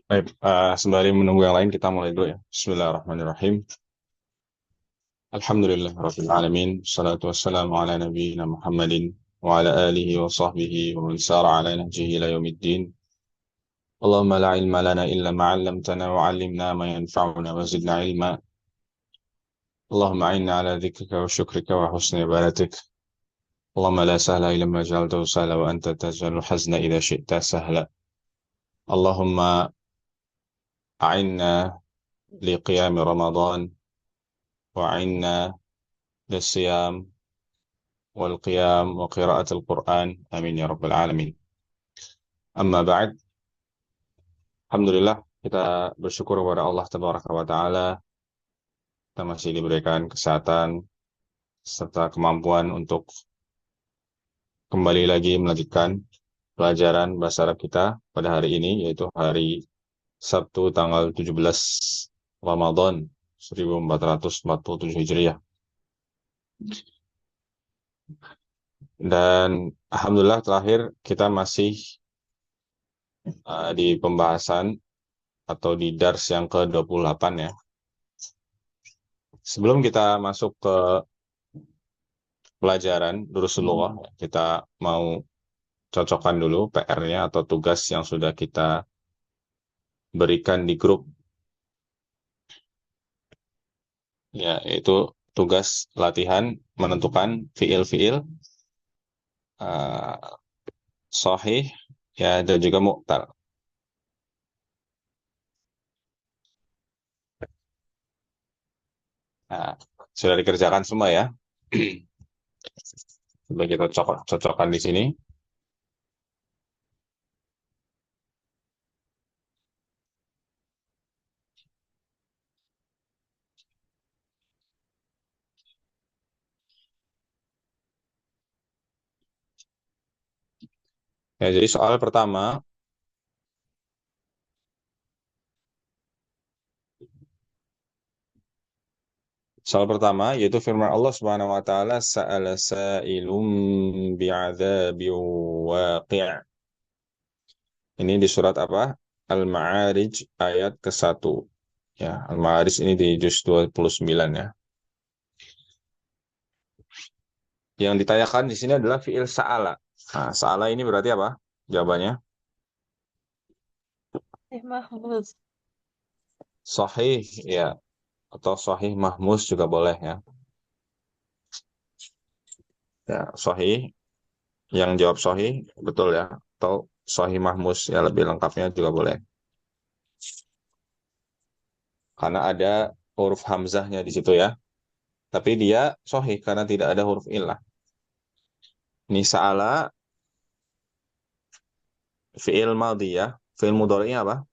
Baik, sembari menunggu yang lain kita mulai dulu ya. Bismillahirrahmanirrahim. Alhamdulillah Rabbil Alamin. Salatu wassalamu ala nabiyyina Muhammadin wa ala alihi wa sahbihi wa man sara ala nahjihi ila yaumiddin. Allahumma la ilma lana illa ma 'allamtana wa 'allimna ma yanfa'una wa zidna ilma. Allahumma a'inna ala dhikrika wa syukrika wa husni ibadatik. Allahumma la sahla illa ma ja'altahu sahla wa anta taj'alul hazna idza syi'ta sahla. Allahumma a'inna li qiyami Ramadan wa 'inna للصيام والقيام وقراءة القرآن آمين يا رب العالمين. Amma ba'd, Alhamdulillah kita bersyukur kepada Allah Tabaraka wa Ta'ala. Kita masih diberikan kesehatan serta kemampuan untuk kembali lagi melanjutkan pelajaran bahasa Arab kita pada hari ini, yaitu hari Sabtu tanggal 17 Ramadan 1447 Hijriah. Dan Alhamdulillah terakhir kita masih di pembahasan atau di dars yang ke-28 ya. Sebelum kita masuk ke pelajaran Durusul Lughah, kita mau cocokkan dulu PR-nya atau tugas yang sudah kita berikan di grup. Ya, yaitu tugas latihan menentukan fiil-fiil uh, sahih ya dan juga mu'tal. Nah, sudah dikerjakan semua ya. Coba kita cocokkan di sini. Ya, jadi soal pertama, yaitu firman Allah Subhanahu wa taala, sa'ala sa'ilum bi'adzabi waqi'. Ini di surat apa? Al-Ma'arij ayat ke-1. Ya, Al-Ma'arij ini di juz 29 ya. Yang ditanyakan di sini adalah fi'il sa'ala. Nah, sa'ala ini berarti apa? Jawabannya Mahmud. sahih ya, atau sahih mahmus juga boleh ya. Ya, sahih yang jawab sahih betul ya, atau sahih mahmus ya, lebih lengkapnya juga boleh. Karena ada huruf hamzahnya di situ ya. Tapi dia sahih karena tidak ada huruf illah. Ini sa'ala fi'il madhi ya. Fi'il mudhari'nya apa?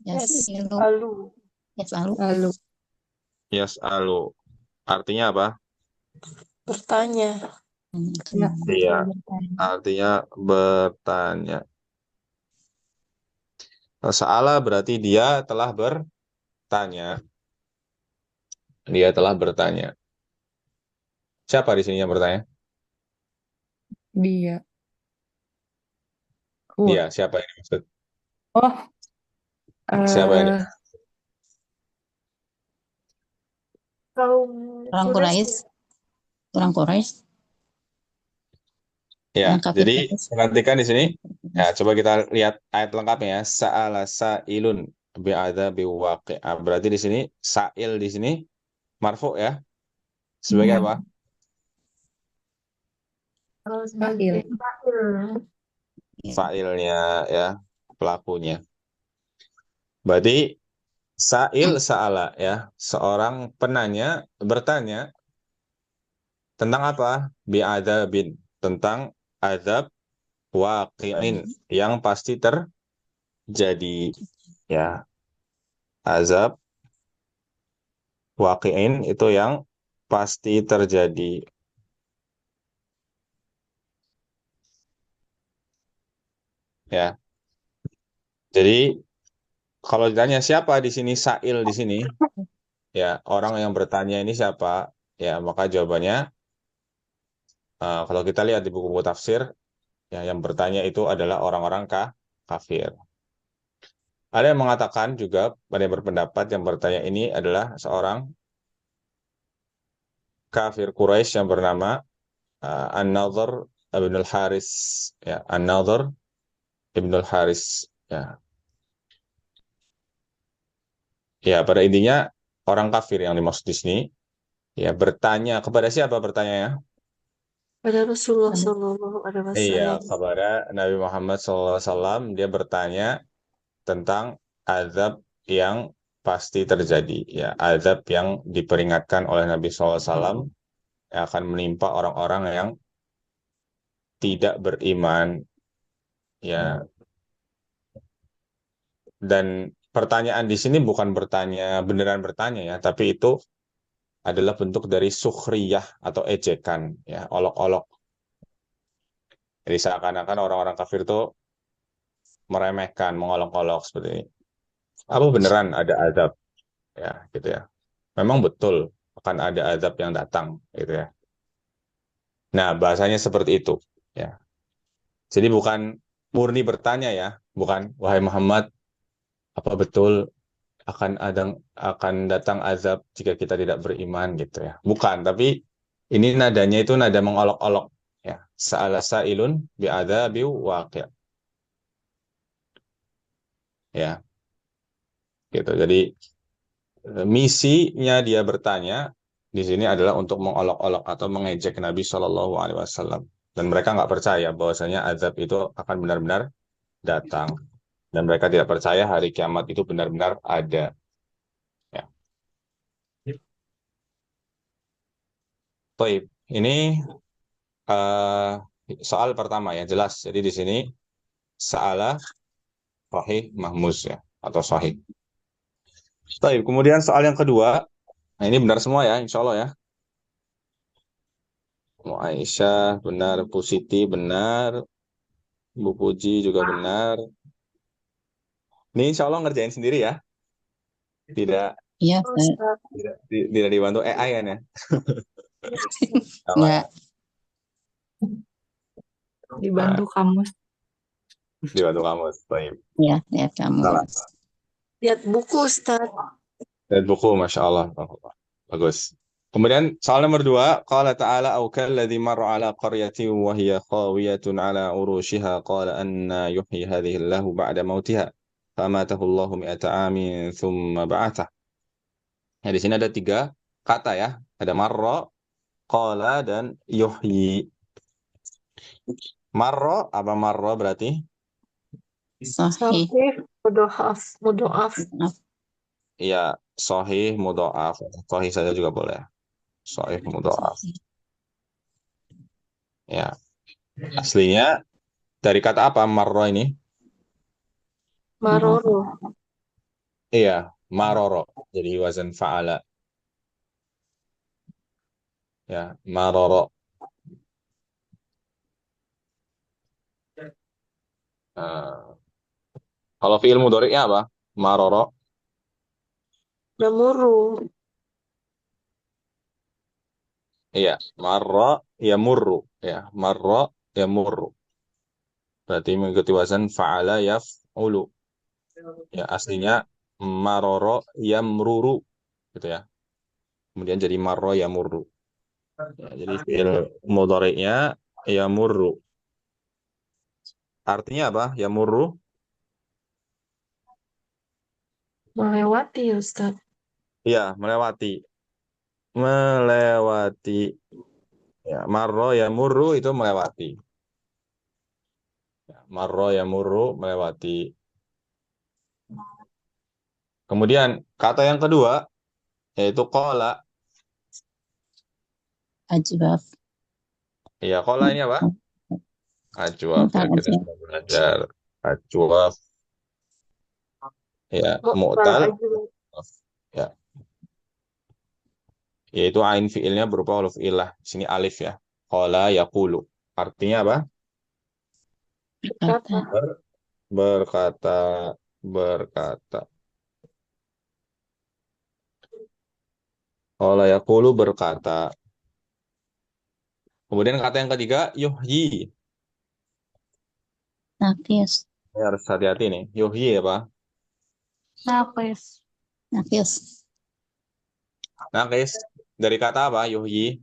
Yas'ilu. Lalu. Lalu. Yas'alu. Artinya apa? Bertanya. Ya, Iya, artinya bertanya. Sa'ala berarti dia telah bertanya. Dia telah bertanya. Siapa di sini yang bertanya? Dia. Dia, siapa yang dimaksud? Oh, Siapa yang eh kaum Orang Quraisy, orang Quraisy Ya, yang kafir jadi Quraisy. perhatikan di sini. Ya, coba kita lihat ayat lengkapnya ya. Sa'ala sa'ilun bi'adzabi waqi'. Berarti di sini sa'il di sini marfu ya. Sebagai apa? Fa'il. Fa'ilnya ya, pelakunya. Berarti sa'il sa'ala ya. Seorang penanya bertanya tentang apa? Bi'adzabin. Tentang azab waqi'in yang pasti terjadi ya. Azab waqi'in itu yang pasti terjadi. Ya. Jadi kalau ditanya siapa di sini sa'il di sini, ya orang yang bertanya ini siapa? Ya, maka jawabannya kalau kita lihat di buku-buku tafsir, ya yang bertanya itu adalah orang-orang kafir. Ada yang mengatakan juga, ada yang berpendapat yang bertanya ini adalah seorang kafir Quraisy yang bernama An-Nadhr ibn al-Haris. Ya, An-Nadhr ibn al-Haris. Ya, ya, pada intinya orang kafir yang dimaksud di sini ya bertanya kepada siapa bertanya? Pada Rasulullah Shallallahu Alaihi Iya, Wasallam. kepada Nabi Muhammad SAW, dia bertanya tentang azab yang pasti terjadi. Ya, azab yang diperingatkan oleh Nabi SAW yang akan menimpa orang-orang yang tidak beriman. Ya, dan pertanyaan di sini bukan bertanya beneran bertanya ya, tapi itu adalah bentuk dari sukhriyah atau ejekan, ya, olok-olok. Jadi seakan-akan orang-orang kafir itu meremehkan, mengolok-olok seperti ini. Apa beneran ada azab? Ya, gitu ya. Memang betul akan ada azab yang datang, gitu ya. Nah, bahasanya seperti itu, ya. Jadi bukan murni bertanya ya, bukan wahai Muhammad, apa betul akan datang azab jika kita tidak beriman gitu ya. Bukan, tapi ini nadanya itu nada mengolok-olok ya. Sa'ala sa'ilun bi'adzabi waqi'. Ya, gitu. Jadi misinya dia bertanya di sini adalah untuk mengolok-olok atau mengejek Nabi Shallallahu Alaihi Wasallam. Dan mereka nggak percaya bahwasanya azab itu akan benar-benar datang. Dan mereka tidak percaya hari kiamat itu benar-benar ada. Ya. Baik, ini eh, soal pertama ya jelas. Jadi di sini salah sahih mahmuz ya atau sahih. Baik, kemudian soal yang kedua. Nah ini benar semua ya, insya Allah ya. Mu Aisyah benar, Bu Siti benar, Bu Puji juga benar. Ini insya Allah ngerjain sendiri ya. Tidak Iya, Ustaz, tidak dibantu AI kan ya. Sama ya. enggak. dibantu Nah, kamus. dibantu kamu. Baik. Iya, lihat kamu. Salah. Lihat buku Ustaz. Dan buku, Masya Allah. Bagus. Kemudian soal nomor dua, qala ta'ala au kalladhi marra ala qaryatin wa hiya khawiyatun ala urushiha qala anna yuhyi hadhihi Allahu ba'da mautiha famatahu Allahu mi'ata amin thumma ba'athah. Nah, di sini ada tiga kata ya. Ada marra, qala, dan yuhyi. Marra, apa marra berarti? Sahih. Sahih, mudoaf, mudoaf. Maaf. Iya, sahih mudha'af. Sahih saja juga boleh. Sahih mudha'af. Sahih. Ya, aslinya dari kata apa marra ini? Maroro. Iya, maroro. Jadi wazan fa'ala. Ya, maroro. Eh, kalau fi'il mudhari'nya apa? Maroro. Namuru. Iya, marra yamurru. Ya, marra yamurru. Berarti mengikuti wazan fa'ala yaf'ulu. Ya, aslinya maroro yamruru. Gitu ya. Kemudian jadi marra yamurru. Ya, jadi fi'il mudhari'nya yamurru. Artinya apa? Yamurru. Melewati Ustaz. Iya, melewati. Melewati. Ya, marro yamurru itu melewati. Ya, marro yamurru melewati. Kemudian kata yang kedua yaitu kola. Ajwaf. Ya, kola ini apa? Ajwaf ya Bentar kita aja. sudah belajar. Ajwaf ya Mu'tal mu'tal. aja. Ya, yaitu ain fiilnya berupa huruf ilah. Di sini alif ya. Kola yakulu. Artinya apa? Berkata. Ber- berkata, berkata. Kola yakulu berkata. Kemudian kata yang ketiga yuhyi. Nafis. Ini harus hati-hati nih. Yuhyi apa? Naqis. Nafis. Naqis. Dari kata apa? Yuhyi.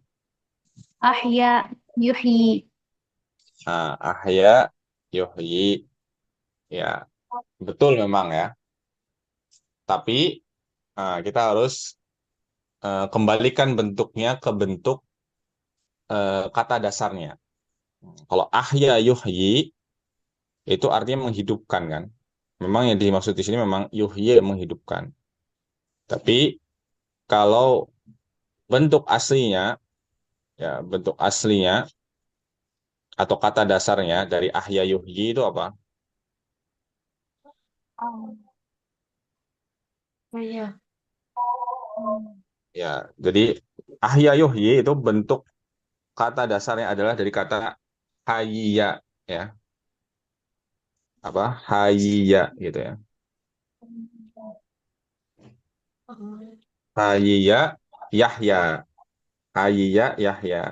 Ahya. Yuhyi. Nah, ahya, yuhyi. Ya, betul memang ya. Tapi kita harus kembalikan bentuknya ke bentuk kata dasarnya. Kalau ahya yuhyi itu artinya menghidupkan kan. Memang yang dimaksud di sini memang yuhyi yang menghidupkan. Tapi kalau bentuk aslinya ya bentuk aslinya atau kata dasarnya dari ahya yuhyi itu apa? Oh, iya. Ya, jadi ahya yuhyi itu bentuk kata dasarnya adalah dari kata hayya ya, apa? Hayya gitu ya. Oh, Hayya Yahya. Hayya Yahya.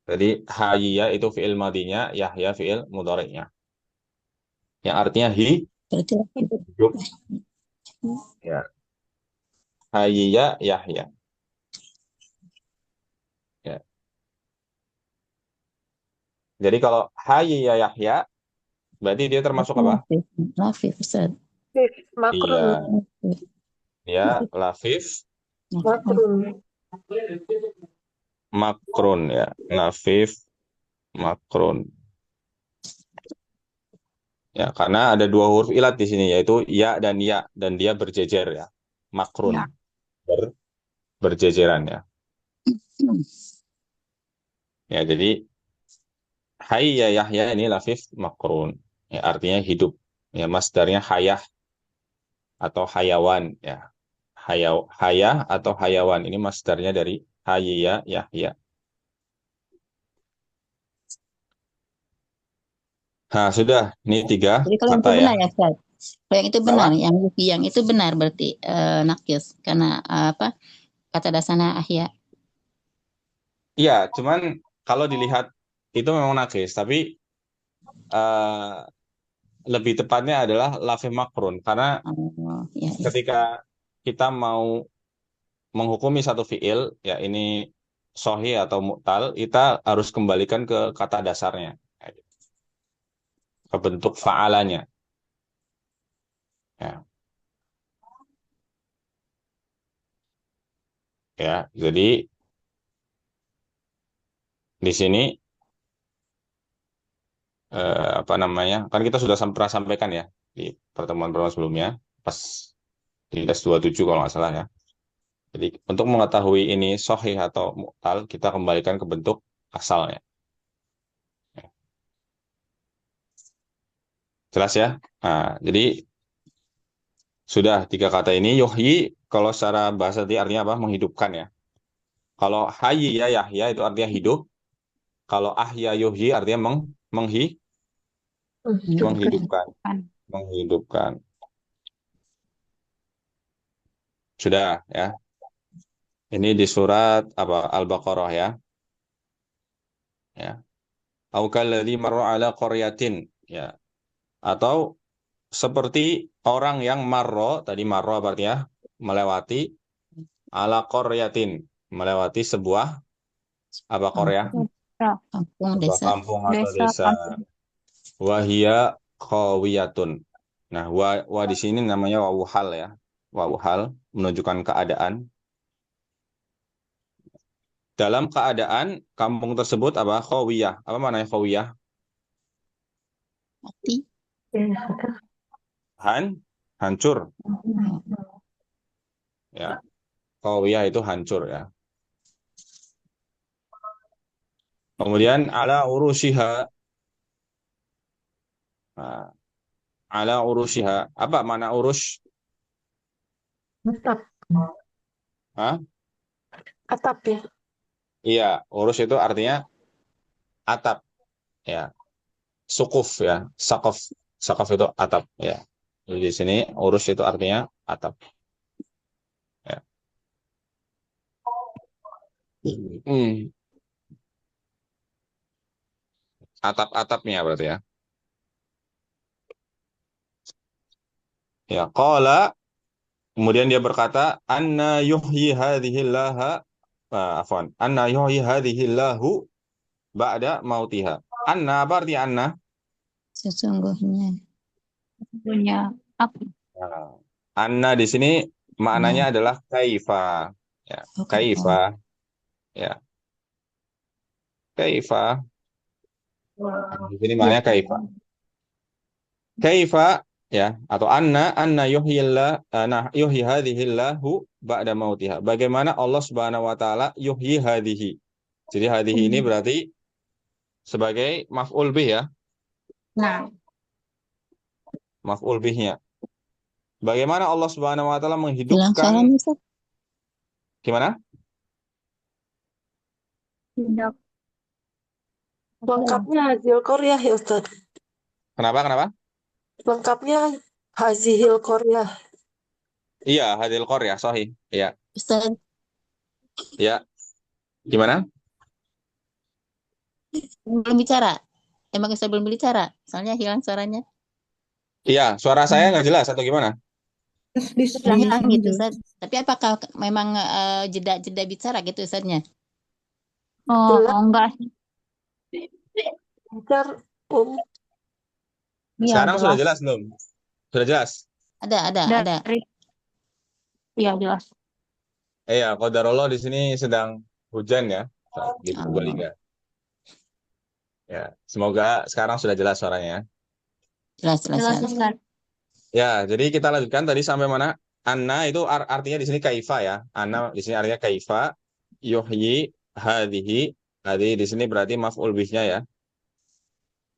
Jadi hayya itu fiil madinya, Yahya fiil mudhari'nya. Yang artinya Berarti hidup. hidup. Ya. Hayya Yahya. Ya. Jadi kalau hayya Yahya berarti dia termasuk apa? Nafis. Nafis, Ustaz. Makrun. Iya, ya lafif Makrun. makrun ya. Lafif makrun. Ya, karena ada dua huruf ilat di sini yaitu ya dan dia berjejer ya. Makrun Ya. ber- berjejeran ya. Ya, jadi hayya Yahya ini lafif makrun. Ya, artinya hidup. Ya, masdarnya hayah atau hayawan ya. Hayah atau hayawan ini masdarnya dari hayya Yahya. Nah, sudah. Ini tiga Jadi kalau yang kata itu ya. benar ya, Ustaz. Kalau yang itu benar, Apa? yang itu benar berarti nakis karena apa? Kata dasarnya ahya. Iya, cuman kalau dilihat itu memang nakis, tapi eh, lebih tepatnya adalah lafif makrun karena Oh, ya, ya. ketika kita mau menghukumi satu fiil ya ini sahih atau mu'tal, kita harus kembalikan ke kata dasarnya, ke bentuk fa'alanya ya. Ya, jadi di sini apa namanya? Kan kita sudah pernah sampaikan ya di pertemuan-pertemuan sebelumnya pas di S27 kalau nggak salah ya. Jadi untuk mengetahui ini sahih atau mu'tal, kita kembalikan ke bentuk asalnya. Jelas ya? Nah, jadi sudah tiga kata ini, yuhyi kalau secara bahasa tadi artinya apa? Menghidupkan ya. Kalau hayya Yahya itu artinya hidup. Kalau ahya yuhyi artinya Menghidupkan. menghidupkan. Menghidupkan. Sudah ya. Ini di surat apa Al-Baqarah ya. Ya. Au kalladzi marra ala qaryatin ya. Atau seperti orang yang marro, tadi marro artinya melewati ala qaryatin, melewati sebuah apa Korea? Kampung, kampung, Sebuah desa. kampung atau Desa. desa. Wahia khawiyatun. Nah, wa di sini namanya wawu hal ya. Wawu hal menunjukkan keadaan. Dalam keadaan kampung tersebut apa? Khawiyah. Apa maknanya khawiyah? Mati. Ya. Hancur. Ya, khawiyah itu hancur ya. Kemudian ala urushiha. Nah, ala urushiha. Apa mana urus? Atap. Hah? Atap ya. Iya, urus itu artinya atap ya. Sukuf ya. Sakaf. Sakaf itu atap ya. Jadi di sini urus itu artinya atap ya. Hmm. Atap-atapnya berarti ya. Ya, qala, kemudian dia berkata, anna yuhyi hadhihillaha, afwan, anna yuhyi hadhihillahu ba'da mautiha. Anna, apa arti anna? Sesungguhnya. Punya apa? Nah, anna di sini maknanya Ya. adalah kaifa. Ya, Oh, kaifa. kaifa. Ya, kaifa. Di sini Ya. maknanya kaifa. Kaifa, ya, atau anna yuhyi hadhihillahu ba'da mautiha. Bagaimana Allah Subhanahu wa taala yuhyi hadhihi. Jadi hadhihi ini berarti sebagai maf'ul bih ya, Nah, maf'ul bihnya. Bagaimana Allah Subhanahu wa taala Hilang menghidupkan, suaranya, Ustaz. gimana? tidak. Lengkapnya Hazil Korea ya Ustaz. Kenapa? Kenapa? Lengkapnya Hazihil Korea. Iya, hadil Qaryah, sahih. Iya, Ustaz, iya. Gimana? belum bicara. Emang Ustaz belum bicara? Soalnya hilang suaranya. Iya, suara saya nggak jelas atau gimana? Hilang-hilang gitu, Ustaz. Tapi apakah memang jeda-jeda bicara gitu, Ustaznya? Oh, enggak sih. Bentar, Iya, Sekarang sudah jelas. jelas belum? Sudah jelas? Ada. Iya, jelas. Iya, qadarullah di sini sedang hujan ya di Oh, Purbalingga. Ya, semoga sekarang sudah jelas suaranya. jelas. Jelas, Ustaz. Ya, jadi kita lanjutkan tadi sampai mana? Anna itu artinya di sini kaifa ya. Anna di sini artinya kaifa, yuhyi hadhihi. Hadhihi di sini berarti maf'ul bihnya ya.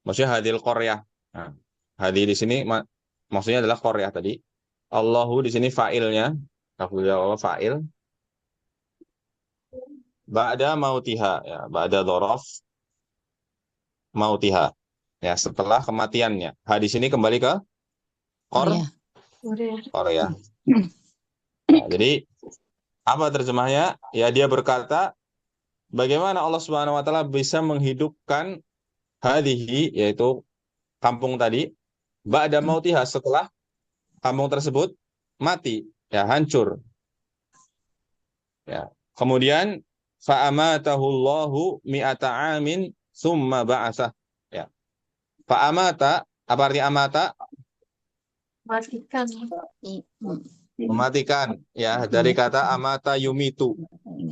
Maksudnya hadil qaryah. Nah, hadi di sini maksudnya adalah qaryah tadi. Allahu di sini fa'ilnya. Allah fa'il. Ba'da mautiha ya, ba'da dzaraf mautiha. Ya, setelah kematiannya. Di sini kembali ke Korea. Korea. Nah, jadi apa terjemahnya? Ya, dia berkata, bagaimana Allah Subhanahu wa taala bisa menghidupkan hadhihi, yaitu kampung tadi, ba'da mautiha, setelah kampung tersebut mati, ya, hancur. Ya. Kemudian fa'amatahu Allahu mi'ata amin summa ba'atsah. Ya. Fa'amata, apa arti amata? Matikan. Mematikan, ya, dari kata amata yumitu,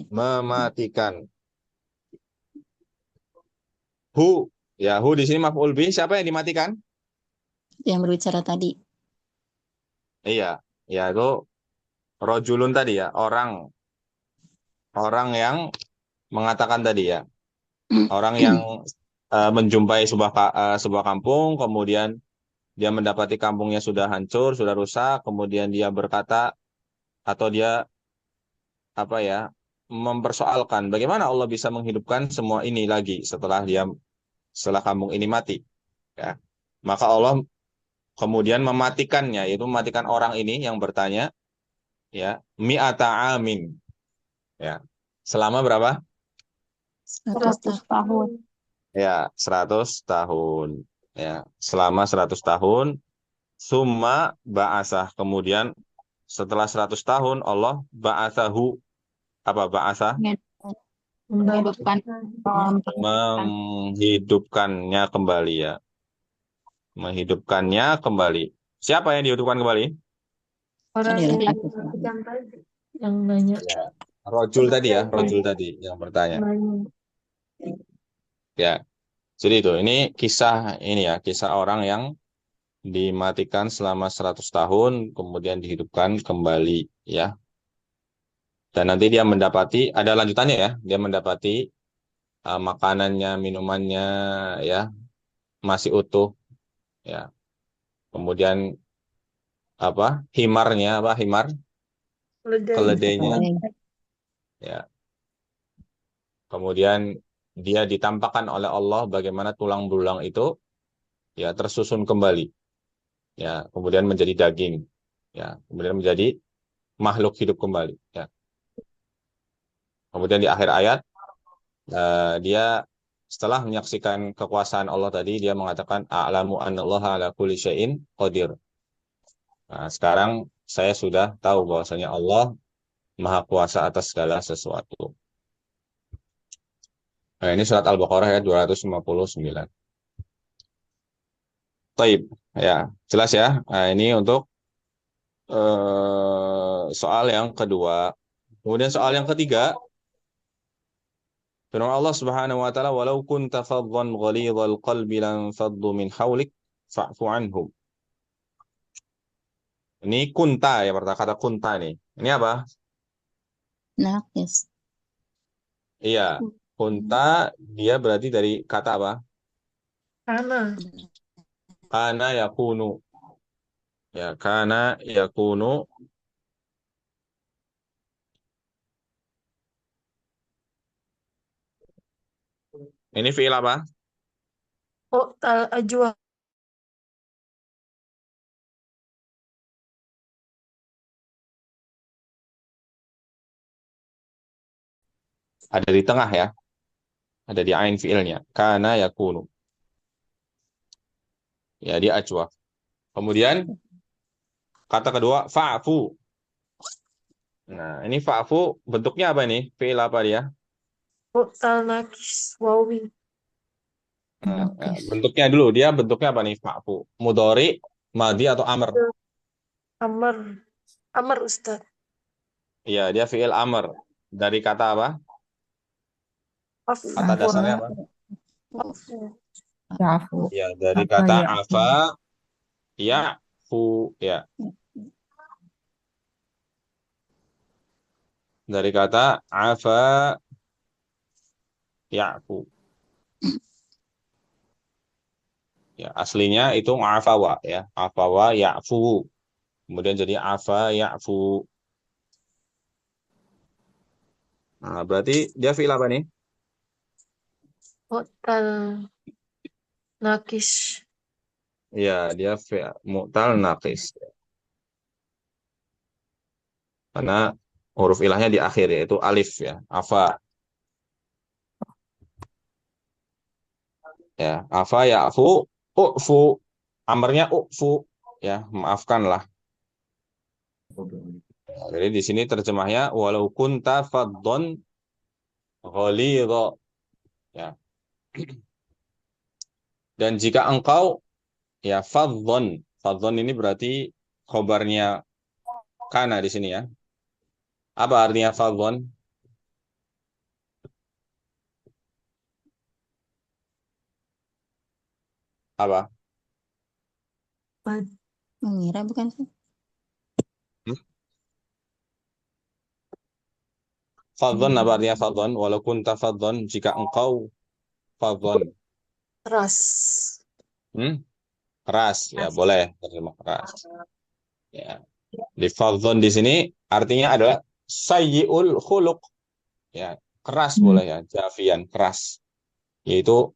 mematikan. Hu, ya, hu di sini maf'ul bih, siapa yang dimatikan? Yang berbicara tadi. Iya, ya itu rojulun tadi ya, orang yang mengatakan tadi ya, orang yang menjumpai sebuah kampung, kemudian dia mendapati kampungnya sudah hancur, sudah rusak, kemudian dia berkata atau dia apa ya, mempersoalkan bagaimana Allah bisa menghidupkan semua ini lagi setelah kampung ini mati, ya. Maka Allah kemudian mematikannya, yaitu mematikan orang ini yang bertanya, ya, mi'ata amin, ya. Selama berapa? 100 tahun. Tahun. Ya, 100 tahun. Ya, selama 100 tahun. Summa ba'asah. Kemudian setelah 100 tahun Allah ba'asahu. Apa ba'asah? Menghidupkan. Menghidupkannya kembali ya. Menghidupkannya kembali. Siapa yang dihidupkan kembali? Orang Tadi yang laki-laki. yang banyak. Ya. Rojul tadi ya, rojul tadi yang bertanya. Ya. Jadi itu, ini kisah kisah orang yang dimatikan selama 100 tahun, kemudian dihidupkan kembali, ya. Dan nanti dia mendapati, ada lanjutannya ya, dia mendapati makanannya, minumannya, ya, masih utuh, ya. Kemudian himar, keledainya, ya. Kemudian dia ditampakkan oleh Allah bagaimana tulang belulang itu, ya, tersusun kembali, ya, kemudian menjadi daging, ya, kemudian menjadi makhluk hidup kembali, ya. Kemudian di akhir ayat dia setelah menyaksikan kekuasaan Allah tadi, dia mengatakan a'lamu annallaha ala kulli syai'in qadir. Nah, sekarang saya sudah tahu bahwasanya Allah Maha Kuasa atas segala sesuatu. Nah, ini surat Al-Baqarah ayat 259. Taib, ya, jelas ya. Nah, ini untuk soal yang kedua. Kemudian soal yang ketiga, firman Allah Subhanahu wa taala, "Walau kunta faddan ghalidhal qalbi lan faddu min hawlik fa'fu anhum." Ini kunta ya, pertama kata kunta nih. Ini apa? Nakis. Iya, kunta dia berarti dari kata apa? Karena Kana yakunu. Ya, kana yakunu. Ini fiil apa? Tal ajwa. Ada di tengah ya. Ada di ain fiilnya. Kana yakunu. Ya, dia ajwa. Kemudian kata kedua fa'fu. Nah, ini fa'fu bentuknya apa nih? Fiil apa dia? Tal nakis wawi. Nah, Nakis. bentuknya dulu. Dia bentuknya apa nih? Fa'fu. Mudhari, madi atau amr? Amar. Amar Ustaz. Iya, dia fiil amr. Dari kata apa? Kata Afwan. dasarnya apa? Afwan. Yafu. Ya, dari Apa kata ya? afa, ya'fu. Ya, dari kata afa, ya'fu. Ya, aslinya itu afawa ya. Afawa ya'fu. Kemudian jadi afa ya'fu. Nah, berarti dia fiil apa nih? Tal nakis. Ya, dia fiil mu'tal naqis. Karena huruf ilahnya di akhir yaitu alif ya. Afa ya. Afa ya'fu, u'fu. Amarnya u'fu ya, maafkanlah. Nah, jadi di sini terjemahnya walau kunta faddon ghalidha ya. Dan jika engkau ya fadhon ini berarti khobarnya kana di sini ya. Apa artinya fadhon? Apa? Mengira bukan sih? Hmm? Fadhon apa artinya fadhon? Walau kunta fadhon jika engkau fadhon. Ras. Keras ya Ras. boleh terjemah keras. Ya. Di fadhon di sini artinya adalah sayyiul khuluq ya, keras boleh ya, jafian keras yaitu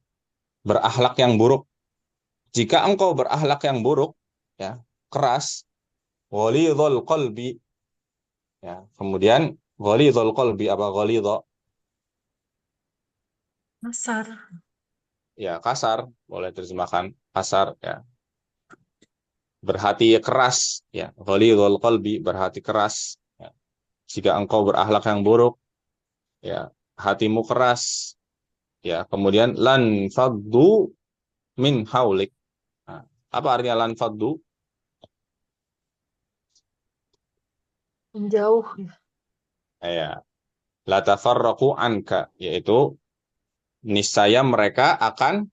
berakhlak yang buruk. Jika engkau berakhlak yang buruk ya, keras, ghalidhul qalbi ya. Kemudian ghalidhul qalbi apa ghalidha? Masar. Ya, kasar, boleh terjemahkan kasar ya. Berhati keras ya, ghalidhul qalbi berhati keras ya. Jika engkau berakhlak yang buruk ya, hatimu keras ya. Kemudian lan faddu min haulik. Nah, apa artinya lan faddu? Menjauh ya. Ya, la tafarraqu anka yaitu niscaya mereka akan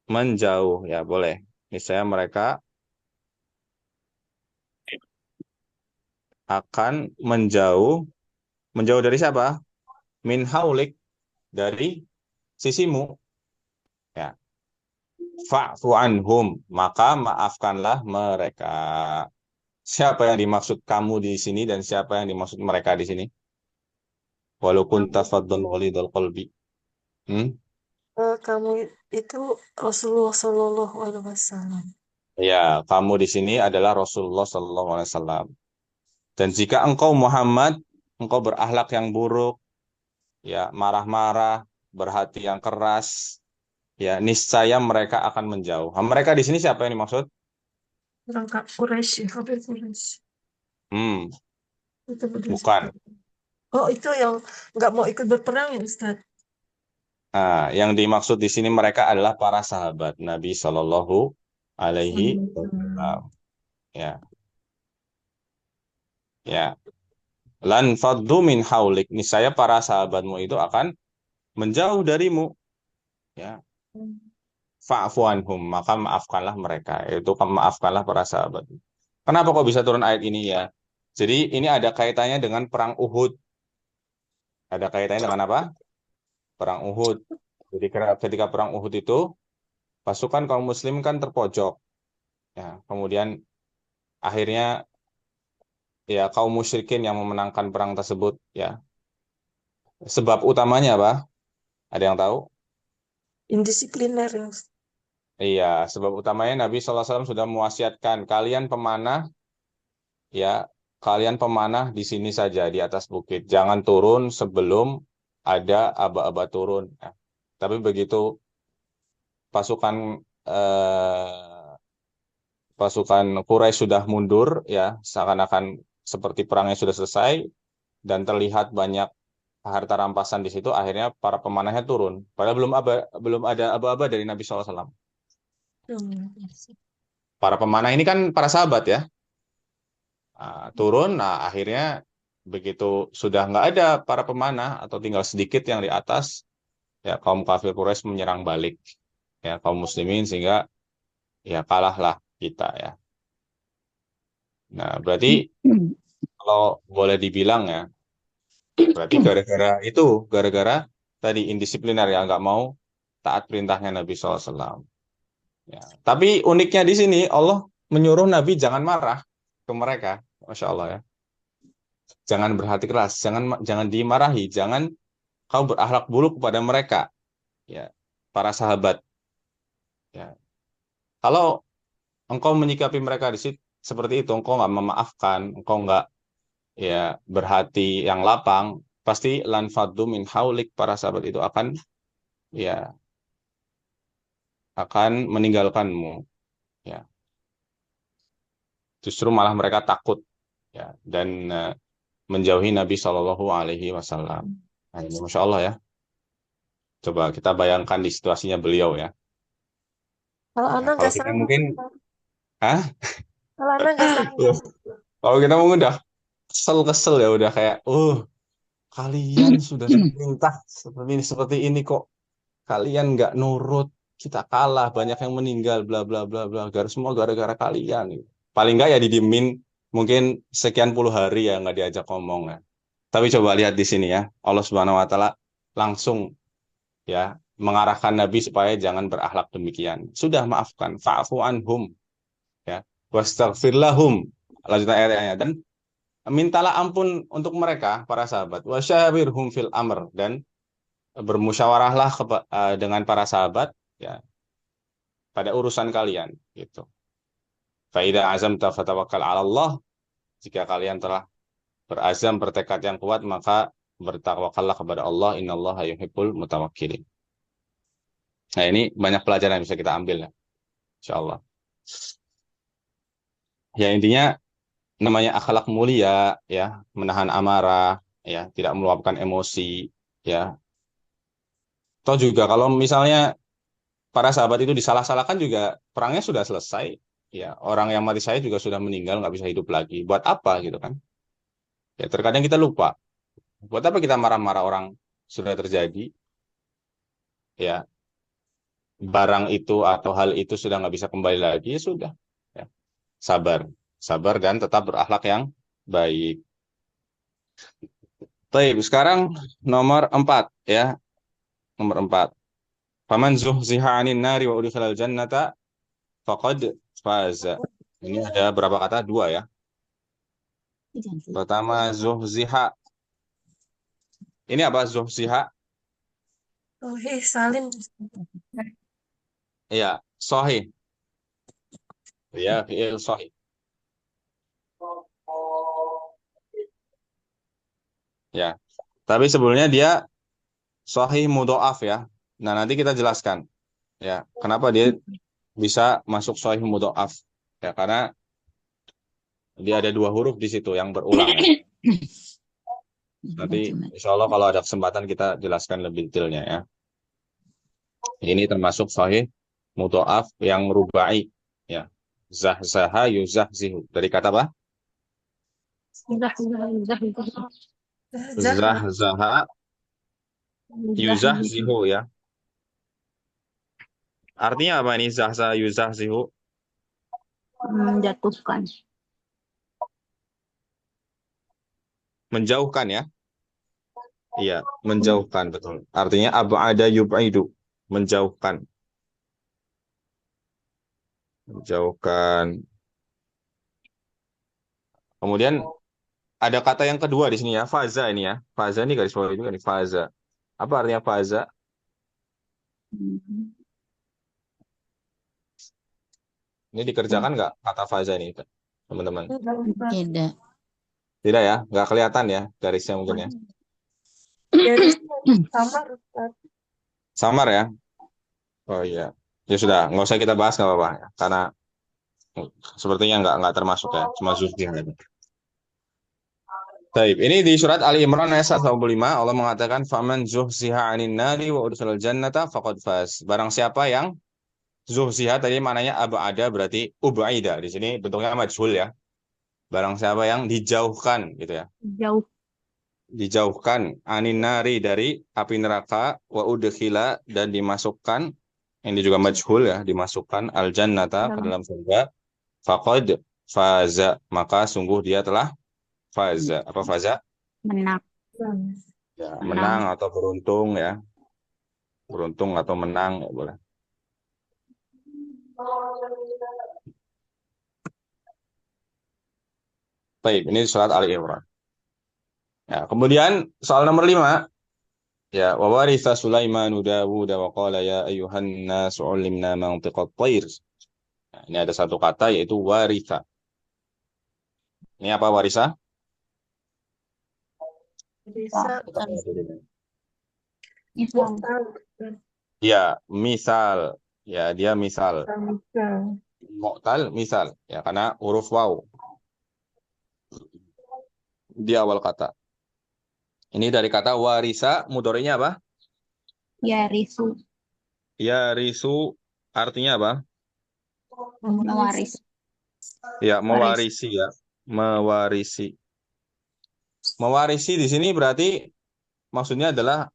menjauh ya, boleh. Niscaya mereka akan menjauh. Menjauh dari siapa? Min haulik, dari sisimu ya. Fa'fu anhum, maka maafkanlah mereka. Siapa yang dimaksud kamu di sini dan siapa yang dimaksud mereka di sini? Walaupun tafadhal walidul qalbi. Hmm? Kamu itu Rasulullah Shallallahu Alaihi Wasallam. Ya, kamu di sini adalah Rasulullah Sallallahu Alaihi Wasallam. Dan jika engkau Muhammad, engkau berakhlak yang buruk, ya marah-marah, berhati yang keras, ya niscaya mereka akan menjauh. Nah, mereka di sini siapa yang dimaksud? Orang Quraisy, ya, kafir Quraisy. Hmm, Itu bukan. berdasarkan. Oh, itu yang nggak mau ikut berperang ya, Ustaz? Nah, yang dimaksud di sini mereka adalah para sahabat Nabi Shallallahu Alaihi Wasallam. Hmm. Ya, ya. Lan faddu min haulik. Niscaya para sahabatmu itu akan menjauh darimu. Ya, fa'fu anhum. Maka maafkanlah mereka. Itu maafkanlah para sahabat. Kenapa kok bisa turun ayat ini ya? Jadi ini ada kaitannya dengan perang Uhud. Ada kaitannya dengan apa? Perang Uhud. Jadi ketika perang Uhud itu pasukan kaum muslim kan terpojok. Ya, kemudian akhirnya ya kaum musyrikin yang memenangkan perang tersebut ya. Sebab utamanya apa? Ada yang tahu? Indisipliner ya, Ustaz. Iya, sebab utamanya Nabi SAW sudah mewasiatkan kalian pemanah ya, kalian pemanah di sini saja di atas bukit. Jangan turun sebelum ada aba-aba turun. Ya. Tapi begitu pasukan pasukan Quraisy sudah mundur ya, seakan-akan seperti perangnya sudah selesai dan terlihat banyak harta rampasan di situ, akhirnya para pemanahnya turun. Padahal belum ada aba-aba dari Nabi SAW. Hmm. Para pemanah ini kan para sahabat ya. Turun, nah akhirnya begitu sudah nggak ada para pemanah atau tinggal sedikit yang di atas, ya kaum kafir Quraisy menyerang balik ya kaum muslimin sehingga ya kalahlah kita ya. Nah, berarti kalau boleh dibilang ya, berarti gara-gara tadi indisipliner ya nggak mau taat perintahnya Nabi SAW. Ya. Tapi uniknya di sini Allah menyuruh Nabi jangan marah ke mereka, Masya Allah ya. Jangan berhati keras, jangan dimarahi, jangan kau berakhlak buruk kepada mereka, ya para sahabat. Ya. Kalau engkau menyikapi mereka di situ seperti itu, engkau nggak memaafkan, engkau nggak ya berhati yang lapang, pasti lan faddu min haulik para sahabat itu ya akan meninggalkanmu. Ya, justru malah mereka takut ya dan menjauhi Nabi Shallallahu Alaihi Wasallam. Nah, ini Masya Allah ya. Coba kita bayangkan di situasinya beliau ya. Kalau Ya, anak kalau nggak kita sama, mungkin, ah, kalau anak nggak sama. kalau kita mungkin udah kesel-kesel ya, udah kayak, kalian sudah perintah seperti ini kok kalian nggak nurut, kita kalah, banyak yang meninggal, bla bla bla bla, semua gara-gara kalian. Gitu. Paling nggak ya didiemin mungkin sekian puluh hari ya nggak diajak ngomong ya. Tapi coba lihat di sini ya, Allah Subhanahu Wa Taala langsung ya mengarahkan Nabi supaya jangan berakhlak demikian. Sudah maafkan, fa'fu anhum ya, wastaghfir lahum. Lanjutan ayatnya dan mintalah ampun untuk mereka para sahabat. Wasyawirhum fil amr dan bermusyawarahlah dengan para sahabat ya pada urusan kalian gitu. Faida azamta fatawakkal 'ala Allah. Jika kalian telah berazam bertekad yang kuat maka bertawakallah kepada Allah. Innallaha yuhibbul mutawakkilin. Nah, ini banyak pelajaran yang bisa kita ambil ya, insyaallah. Ya intinya namanya akhlak mulia ya, menahan amarah ya, tidak meluapkan emosi ya. Toh juga kalau misalnya para sahabat itu disalah-salahkan juga perangnya sudah selesai ya, orang yang mati saya juga sudah meninggal nggak bisa hidup lagi, buat apa gitu kan ya, terkadang kita lupa buat apa kita marah-marah orang sudah terjadi ya, barang itu atau hal itu sudah nggak bisa kembali lagi ya sudah ya. Sabar sabar dan tetap berakhlak yang baik. Baik, sekarang nomor 4 ya, nomor 4. Faman zuhziha 'anil nari wa udkhilal jannata faqad faza. Ini ada berapa kata? Dua ya. Pertama zuhziha. Ini apa zuhziha? Oh, salim. Iya, sahih. Ya, fi'il sahih. Ya. Tapi sebelumnya dia sahih mudhoaf ya. Nah, nanti kita jelaskan ya, kenapa dia bisa masuk sahih mudhoaf Ya, karena dia ada 2 huruf di situ yang berulang ya. Nanti insya Allah kalau ada kesempatan kita jelaskan lebih detailnya ya. Ini termasuk sahih mudha'af yang rubai ya. Zahzaha yuzahzihu. Dari kata apa? Zah, zah, zah, zah. Zahra. Zahzaha Zah, yuzahzihu ya. Artinya apa ini zahzaha yuzahzihu? menjatuhkan. Menjauhkan ya. Iya, menjauhkan betul. Artinya ab'ada yub'idu, menjauhkan. Menjauhkan. Kemudian ada kata yang kedua di sini ya, faza ini ya. Faza ini garis bawah juga nih, faza. Apa artinya faza? Hmm. Ini dikerjakan nggak kata faza ini, teman-teman? Enggak, Ustaz. Tidak. Tidak ya, nggak kelihatan ya garisnya mungkin ya. Garisnya samar, Ustaz. Samar ya? Oh iya. Ya sudah, nggak usah kita bahas nggak apa-apa ya. Karena sepertinya nggak termasuk ya, cuma zuznya aja. Baik, ini di surat Ali Imran ayat 125 Allah mengatakan faman zuhziha 'anil nari wa udkhilal jannata faqad faz. Barang siapa yang zuhziha tadi maknanya abada berarti ubaida. Di sini bentuknya majhul ya. Barang siapa yang dijauhkan gitu ya. Jauh. Dijauhkan 'anil nari dari api neraka wa udkhila dan dimasukkan ini juga majhul ya, dimasukkan al jannata ke dalam surga faqad faza. Maka sungguh dia telah faza. Apa faza? Menang. Ya, Menang. menang atau beruntung ya. Beruntung atau menang ya boleh. Baik, ini surat Ali Imran. Ya, kemudian soal nomor 5 ya wa waritha Sulaimanu Dawud wa qala ya ayyuhan nas 'ullimna mantiqat thair. Nah, ini ada satu kata yaitu waritha. Ini apa warisa? Bisa. Misal. Ya, misal. Ya, dia misal. Bisa. Mu'tal misal ya karena huruf waw di awal kata. Ini dari kata warisa, mudhari'nya apa? Ya risu. Ya risu artinya apa? Mewaris. Ya, mewarisi ya. Mewarisi. Mewarisi di sini berarti maksudnya adalah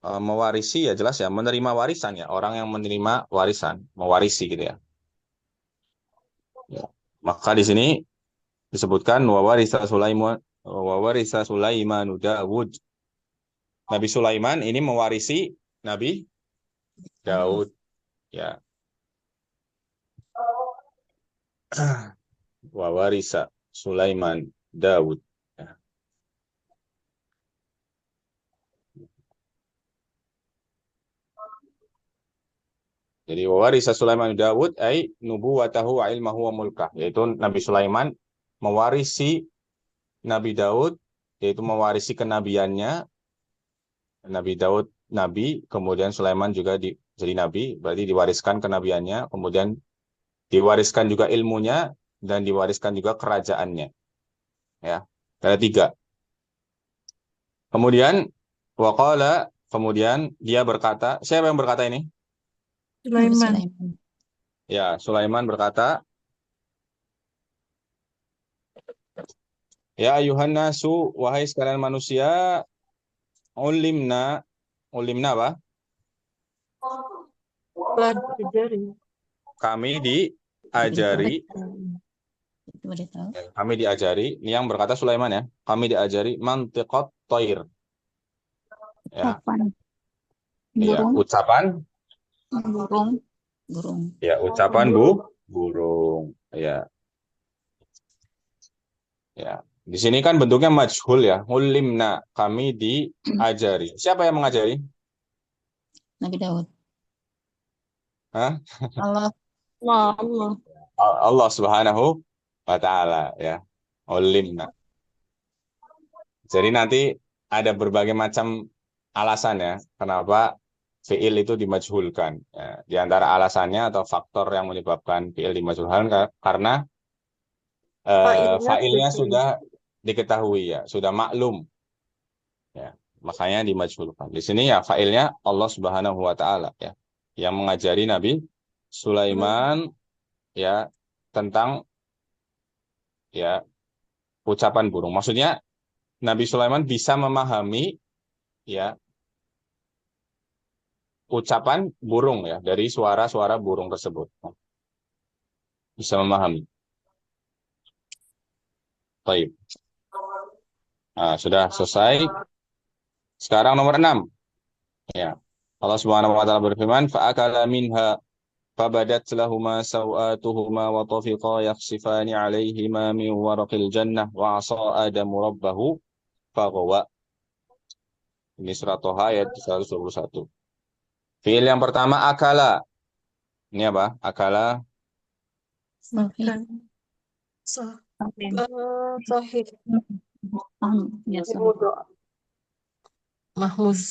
mewarisi ya jelas ya, menerima warisan ya, orang yang menerima warisan, mewarisi gitu ya. Ya. Maka di sini disebutkan wa warisa Sulaiman Dawud. Nabi Sulaiman ini mewarisi Nabi Daud ya. Wa warisa Sulaiman Daud. Ya. Jadi wa warisa Sulaiman Daud ai nubuwatahu wa ilmahu wa mulkah, yaitu Nabi Sulaiman mewarisi Nabi Daud, yaitu mewarisi kenabiannya. Nabi Daud nabi, kemudian Sulaiman juga jadi nabi, berarti diwariskan kenabiannya, kemudian diwariskan juga ilmunya dan diwariskan juga kerajaannya. Ya, ada 3. Kemudian waqala, kemudian dia berkata, siapa yang berkata ini? Sulaiman. Ya, Sulaiman berkata, ya ayuhan nasu, wahai sekalian manusia, ulimna apa? Telah diajari. Kami diajari, ini yang berkata Sulaiman ya, kami diajari mantiqat thair. Ya. Ya, ucapan burung. Ya, ucapan burung. Ya. Ya. Di sini kan bentuknya majhul ya. Ulimna, kami diajari. Siapa yang mengajari? Nabi Daud. Hah? Allah. Allah Subhanahu wa taala ya. Ulimna. Jadi nanti ada berbagai macam alasan ya kenapa fiil itu dimajhulkan. Ya, di antara alasannya atau faktor yang menyebabkan fiil dimajhulkan karena Failnya failnya sudah sudah diketahui ya, sudah maklum ya. Makanya dimajhulkan. Di sini ya failnya Allah Subhanahu wa taala ya, yang mengajari Nabi Sulaiman ya tentang ya ucapan burung. Maksudnya Nabi Sulaiman bisa memahami ya ucapan burung ya dari suara-suara burung tersebut. Bisa memahami. Baik. Nah, sudah selesai. Sekarang nomor 6. Ya. Allah Subhanahu wa taala berfirman, "Fa'akala minha fabadat lahuma sawatuhuma wa tafiqa yakhsifani 'alaihima min waraqil jannah wa 'asa Adamu rabbahu faghawa." Ini surat Thaha ayat 121. Fiil yang pertama akala. Ini apa? Akala makan. Sahih. Ya, Ini wudu. Mahmuz.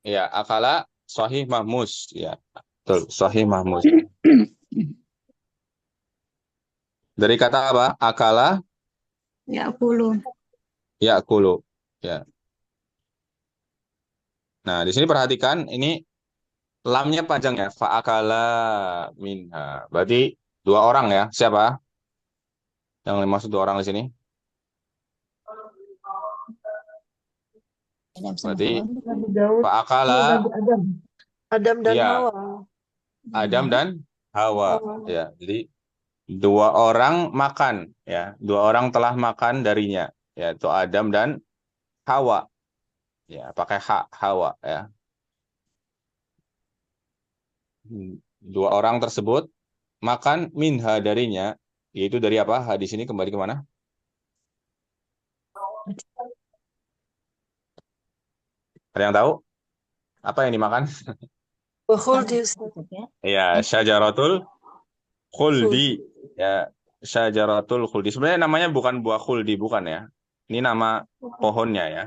ya, akala sahih mahmus ya. Betul, sahih mahmus. Dari kata apa? Akala ya kulu. ya'kulu. Ya. Nah, di sini perhatikan ini lamnya panjang ya. Fa'akala minha. Berarti dua orang ya. Siapa? Yang dimaksud dua orang di sini? Adam sama Berarti Hawa. Nabi Daud. fa'akala Nabi Adam. Adam dan ya Hawa. Adam dan Hawa. Hawa. Ya, jadi dua orang makan ya. Dua orang telah makan darinya, yaitu Adam dan Hawa. Ya, pakai hak Hawa ya. Dua orang tersebut makan minha darinya, yaitu dari apa? Hadis ini kembali ke mana? Ada yang tahu? Apa yang dimakan? Wakhuldi. Ya, syajaratul khuldi. Ya, syajaratul khuldi. Sebenarnya namanya bukan buah khuldi, bukan ya. Ini nama pohonnya ya.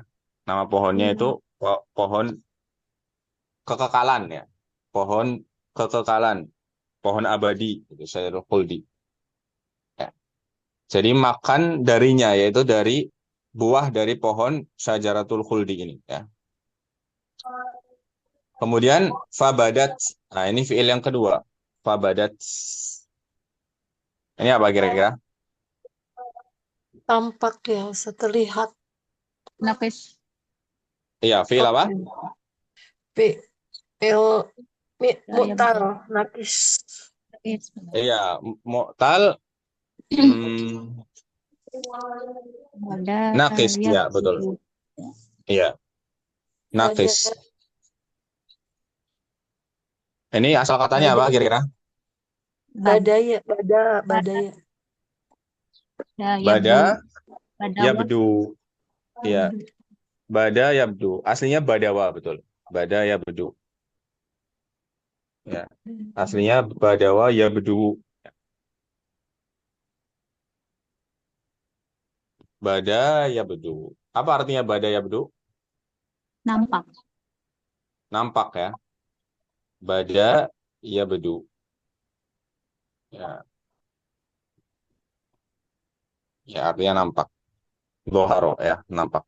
Nama pohonnya itu pohon kekekalan ya. Pohon kekekalan. Pohon abadi. Itu syajaratul khuldi. Ya. Jadi makan darinya, yaitu dari buah dari pohon syajaratul khuldi ini ya. Kemudian fabadat. Nah, ini fiil yang kedua. Fabadat. Ini apa kira-kira? Tampak ya, terlihat. Nakis. Iya, fiil apa? P. L. Mu'tal. Nakis. Iya, mu'tal. Nakis, ya betul. Iya, nakis. Ini asal katanya apa kira-kira? Badaya. Badaya. Bada, Bada yabdu. Iya, bada yabdu. Aslinya badawa betul. Bada yabdu. Ya, aslinya badawa yabdu. Bada yabdu. Apa artinya bada yabdu? nampak. Nampak ya. Bada yabdu. Ya, ya artinya nampak. Doharo ya, nampak.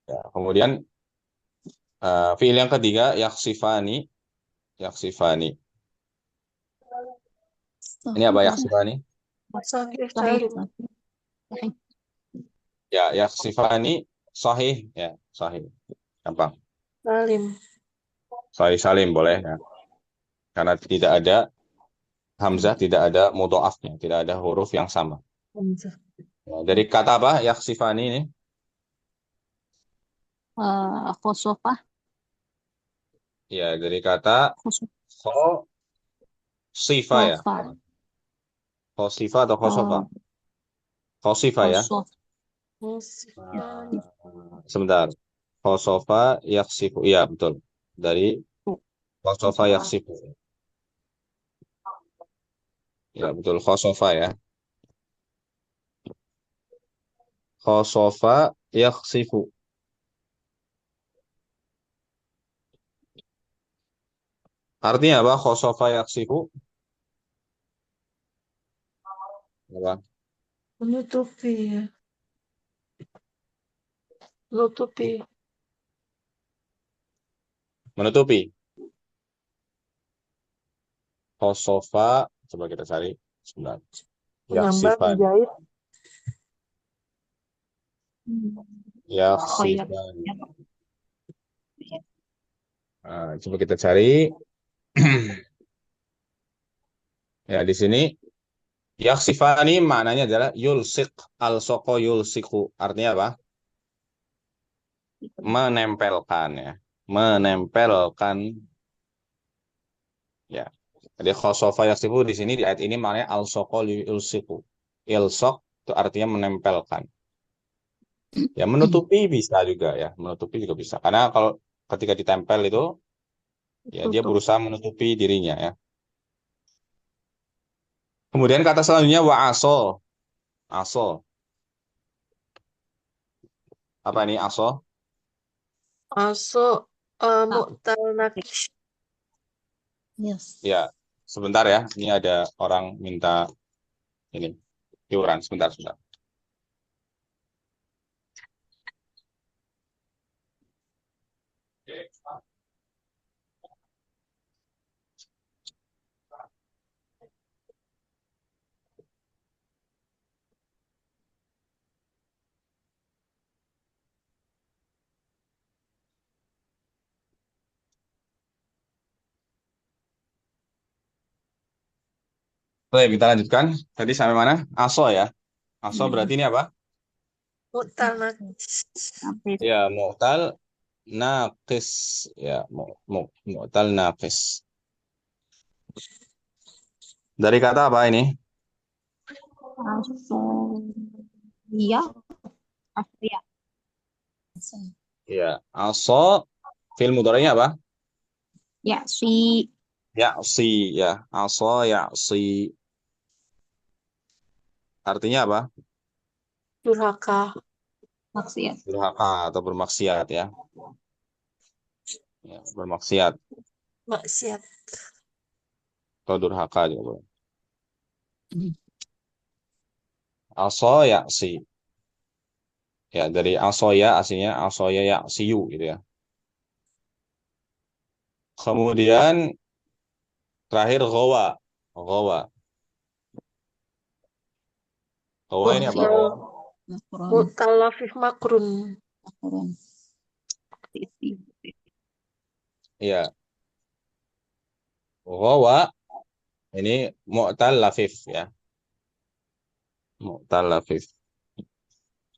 Ya, kemudian fiil yang ketiga yaksifani. Yaksifani. Ini apa yaksifani? Sahih. Sahih. Salim. Ya, yaksifani sahih ya, sahih. Gampang. Salim. Sahih salim boleh ya. Karena tidak ada hamzah, tidak ada mudhaafnya, tidak ada huruf yang sama. Ya, dari kata apa yaksifani ini? Khosofah. Ya, dari kata khosifa ya. Khosifa atau khosofa? Khosifa ya. Sebentar. Khosofa yaksifu. Iya, betul. Dari khosofa yaksifu. Ya, betul. Khosofa ya. Khosofa yaksifu. Artinya apa? Khosofa yaksifu. Apa? Menutupi ya. Menutupi. Menutupi. Khosofa. Coba kita cari. Sebentar. Menambah, Yaksifan. menjahit. Oh iya. Yaksifan. Ya. Coba kita cari. Ya, di sini yaksifani maknanya adalah yulsik al-soko yulsiku. Artinya apa? Menempelkan ya. Menempelkan ya. Jadi khosofa yaksifu di sini di ayat ini maknanya al-soko yulsiku. Ilsok itu artinya menempelkan. Ya, menutupi bisa juga ya. Menutupi juga bisa. Karena kalau ketika ditempel itu ya dia Tutup. berusaha menutupi dirinya ya. Kemudian kata selanjutnya wa aso. Aso. Apa ini aso? Aso. Mu'tal nakis. Yes. Ya, sebentar ya. Ini ada orang minta ini iuran. Sebentar, sebentar. Oke, kita lanjutkan. Tadi sampai mana? Aso ya. Aso berarti ini apa? Mu'tal nakis. Sampai Ya, mu'tal naqis. Ya, mu'tal naqis. Dari kata apa ini? Asoria. Asoria. Ya, aso. Fi'il mudhari'nya apa? Ya, si Ya'si ya. Aso ya'si. Artinya apa? Durhaka. maksiat. Durhaka atau bermaksiat ya. Ya, bermaksiat Maksiat. atau durhaka juga boleh. Aso ya'si. Ya, dari asoya aslinya asoya ya'siyu gitu ya. Kemudian terakhir gowa. Gowa. Gowa ini apa? Mu'tal. Makron. Mu'tal lafif makrun. Makron. Iya. Gowa ini mu'tal lafif ya. Mu'tal lafif.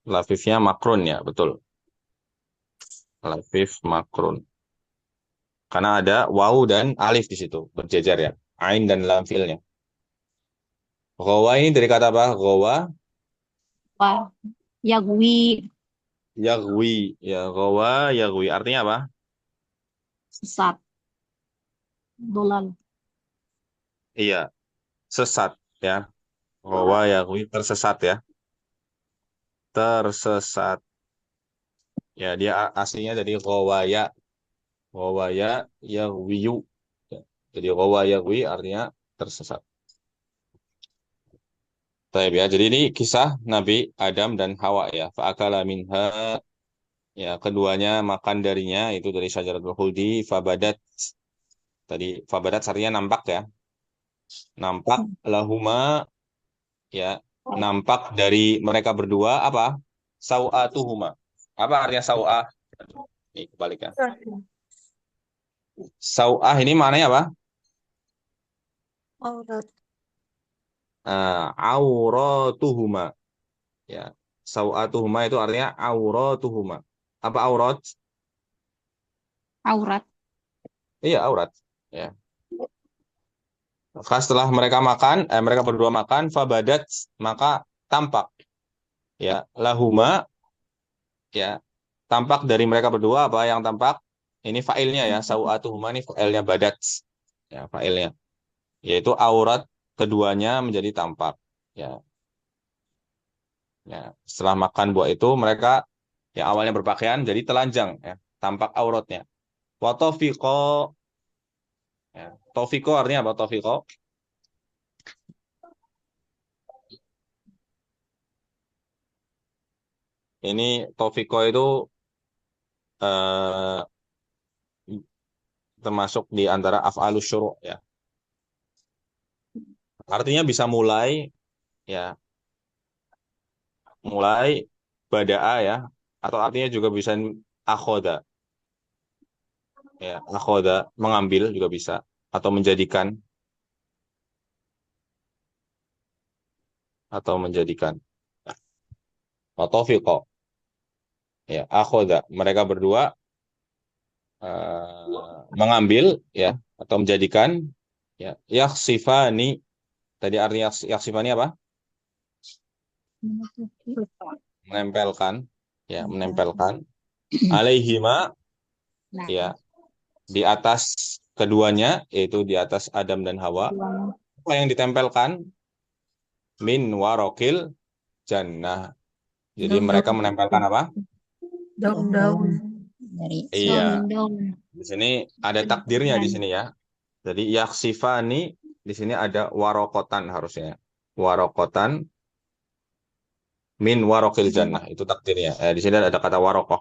Lafifnya makrun ya, betul. Lafif makrun. Karena ada waw dan alif di situ berjejer ya. Ain dan lam fiilnya. Gowa ini dari kata apa? Gowa Wah, yagwi yagwi. Ya, gowa yagwi. Artinya apa? sesat. Dolal. Iya, sesat ya. Gowa yagwi tersesat ya. Tersesat. Ya, dia aslinya dari gowaya. Gowaya yagwiyu. Ya. Jadi gowa yagwi artinya tersesat. Taib ya. Jadi ini kisah Nabi Adam dan Hawa ya. Fa'akala minha ya keduanya makan darinya itu dari syajaratul khuldi fabadat tadi fabadat artinya nampak ya. Nampak lahuma ya nampak dari mereka berdua apa? Sau'atuhuma. Apa artinya sau'ah? Ini kebalikan. Sau'ah ini maknanya apa? Aurat. Auratuhuma. Ya. Sau'atuhuma itu artinya auratuhuma. Apa aurat? Aurat. Iya, aurat. Ya. Maka setelah mereka makan, mereka berdua makan, fabadat, maka tampak. Ya, lahuma, ya, tampak dari mereka berdua apa yang tampak? Ini failnya ya, sau'atuhuma ini failnya badat. Ya, failnya. Yaitu aurat keduanya menjadi tampak. Ya, ya. Setelah makan buah itu, mereka yang awalnya berpakaian jadi telanjang, ya, tampak auratnya. Watofiqo Ya. Tofiko artinya apa? Tofiko. Ini tofiko itu eh, termasuk di antara af'alus syuru' ya. Artinya bisa mulai ya, mulai bada'a ya, atau artinya juga bisa akhoda ya, akhoda mengambil juga bisa, atau menjadikan, atau menjadikan. Atau fiqo ya, akhoda mereka berdua mengambil ya, atau menjadikan ya, yaksifani. Tadi artinya yaksifani apa? Menempelkan ya, menempelkan alaihima ya, di atas keduanya, yaitu di atas Adam dan Hawa. Apa yang ditempelkan? Min warokil jannah. Jadi mereka menempelkan apa? Daun-daun. Dari Iya, Daun-daun. di sini ada takdirnya di sini ya. Jadi yaksifani di sini ada warokotan harusnya. Warokotan min warokil jannah, itu takdirnya. Di sini ada kata warokoh.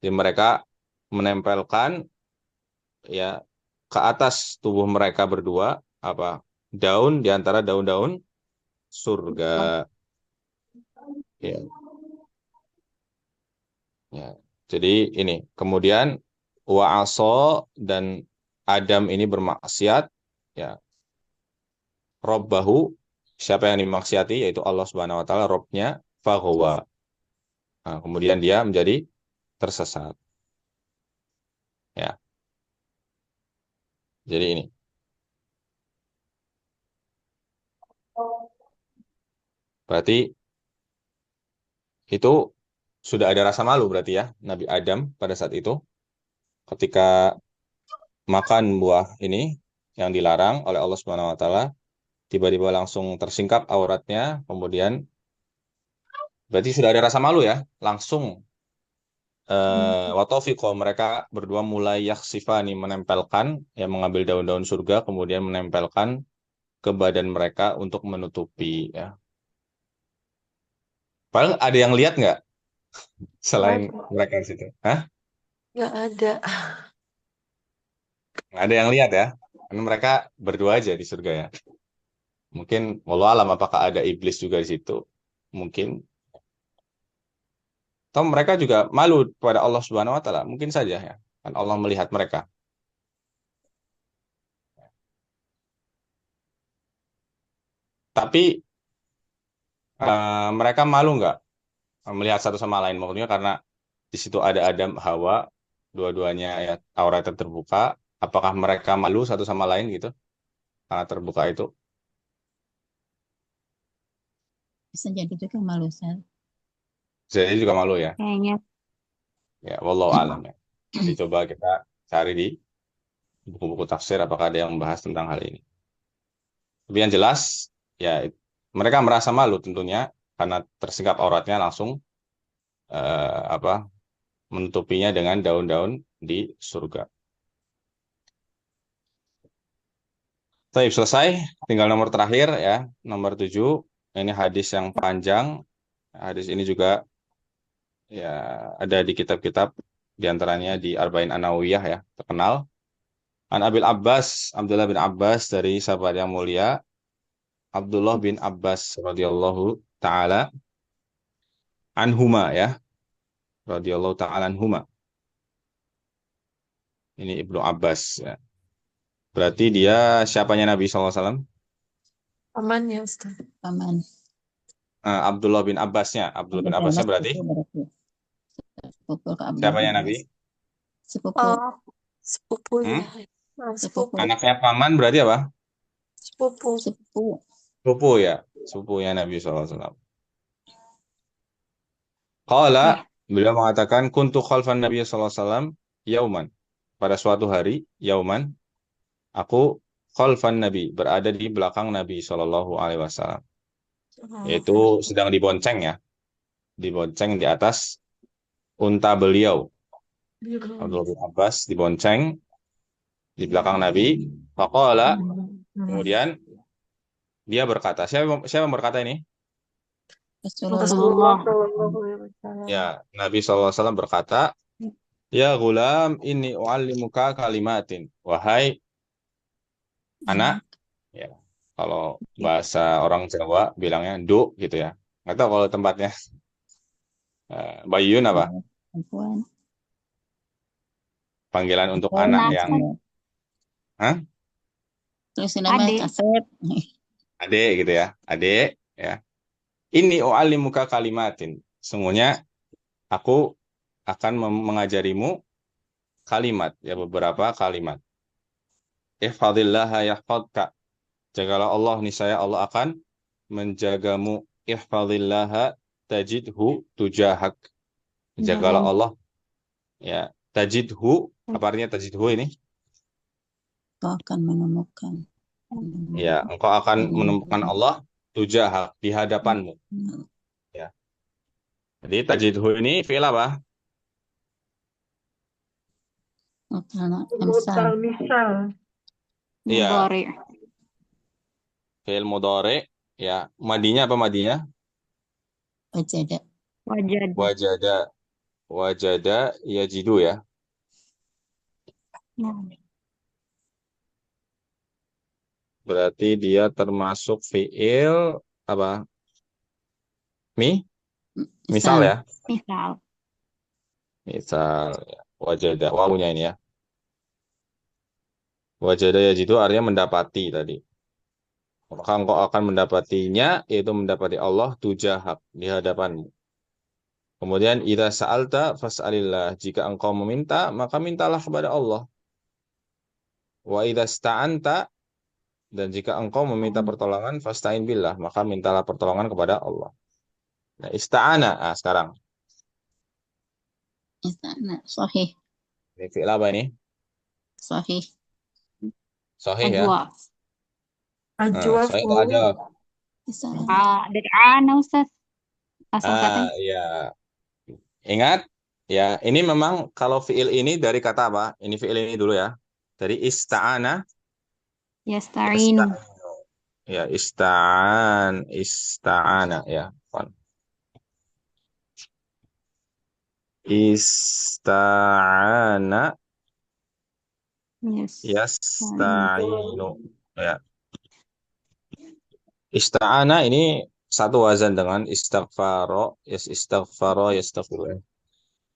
Jadi mereka menempelkan ya ke atas tubuh mereka berdua apa? Daun di antara daun-daun surga. Ya, ya. Jadi ini kemudian wa'aso dan Adam ini bermaksiat ya, Robbahu, siapa yang dimaksiati yaitu Allah Subhanahu wa taala, Robnya fahuwa. Nah, kemudian dia menjadi tersesat. Ya. Jadi ini. Berarti itu sudah ada rasa malu berarti ya Nabi Adam pada saat itu ketika makan buah ini yang dilarang oleh Allah Subhanahu wa taala, tiba-tiba langsung tersingkap auratnya, kemudian berarti sudah ada rasa malu ya, langsung watofiko mereka berdua mulai yaksifani menempelkan, ya mengambil daun-daun surga kemudian menempelkan ke badan mereka untuk menutupi ya. Paling ada yang lihat nggak selain mereka di situ? Hah? Nggak ada. Nggak ada yang lihat ya? Karena mereka berdua aja di surga ya. Mungkin wallahu alam apakah ada iblis juga di situ? Mungkin. Atau mereka juga malu pada Allah Subhanahu wa taala, mungkin saja ya. Kan Allah melihat mereka. Tapi mereka malu nggak melihat satu sama lain? Maksudnya karena di situ ada Adam, Hawa, dua-duanya ya auratnya terbuka. Apakah mereka malu satu sama lain gitu? Karena terbuka itu. bisa jadi juga malu, Ustaz. Jadi juga malu ya. Kayaknya Ya, wallahu alam ya. Jadi coba kita cari di buku-buku tafsir apakah ada yang membahas tentang hal ini. Tapi yang jelas ya mereka merasa malu tentunya karena tersingkap auratnya langsung apa menutupinya dengan daun-daun di surga. Baik, selesai. Tinggal nomor terakhir ya, nomor 7. Ini hadis yang panjang. Hadis ini juga ya ada di kitab-kitab, diantaranya di Arba'in An-Nawawiyah ya, terkenal. An Abil Abbas, Abdullah bin Abbas, dari sahabat yang mulia, Abdullah bin Abbas radhiyallahu taala anhuma ya, radhiyallahu taala anhuma. Ini Ibnu Abbas ya. Berarti dia siapanya Nabi SAW? Aman ya, Ustaz. Paman. Abdullah bin Abbasnya. Abdullah bin Abbasnya berarti Sepupu ke Abdul siapanya Aziz. Nabi? Sepupu. Oh, sepupunya. Sepupu. Anaknya paman berarti apa? Sepupu. Sepupu. Sepupu ya, sepupunya Nabi SAW. Qala, beliau mengatakan kuntu khalfan Nabi SAW yauman. Pada suatu hari, yauman, aku khalfan Nabi, berada di belakang Nabi SAW. Yaitu sedang dibonceng ya, dibonceng di atas unta beliau. Abdullah bin Abbas dibonceng di belakang Nabi. Faqala, Hmm. kemudian dia berkata, siapa yang berkata ini? Rasulullah. Rasulullah Rasulullah. Shallallahu Alaihi Wasallam. Ya, Nabi SAW berkata, ya gulam, ini u'allimuka kalimatin. Wahai anak, ya, kalau bahasa orang Jawa bilangnya du gitu ya. Nggak tahu kalau tempatnya Bayun apa? Perempuan. Panggilan untuk Oh, anak Anak. yang, iya. hah? Terus nama Adik. kaset. Adek gitu ya, adek ya. Ini u'allimuka kalimatin. Sungguhnya aku akan mengajarimu kalimat, ya beberapa kalimat. Ihfadillah yahfadka. Jagalah Allah, niscaya Allah akan menjagamu. Ihfadillah tajidhu tujahak. Jagalah Jagalah. Allah, ya. Tajidhu, apa artinya tajidhu ini? Kau akan menemukan. Ya, engkau akan menemukan Allah tujahak, di hadapanmu. Ya. Jadi tajidhu ini fi'il apa? Amsal. Misal. Iya, Mudhari. fi'il mudhari. Ya, madinya apa madinya? Wajada. Wajad. Wajada, wajada yajidu ya. Nah, Berarti dia termasuk fi'il apa? Misal ya. misal. Misal ya. Wajada wawunya ini ya. Wajada yajidu artinya mendapati tadi. Maka engkau akan mendapatinya, yaitu mendapati Allah tujahak, di hadapanmu. Kemudian idza sa'alta fas'alillah. Jika engkau meminta, maka mintalah kepada Allah. Wa idza sta'anta, dan jika engkau meminta pertolongan fasta'in billah, maka mintalah pertolongan kepada Allah. Nah, ista'ana. Sekarang Istana. Sahih. ini fi'il apa ini? Sahih. Sahih ya. Ajwa. Sahih atau Ajwafu. ajab? Istana. Dari ana Ustaz. Asal katanya. Ya. Ingat, ya, ini memang kalau fi'il ini dari kata apa? Ini fi'il ini dulu ya. Dari ista'ana, Yasta'inu. ya, ista'ana, ya. Ista'ana, yasta'inu, ya. Ista'ana ini satu wazan dengan istighfaro, istighfaro, yastaghfiru.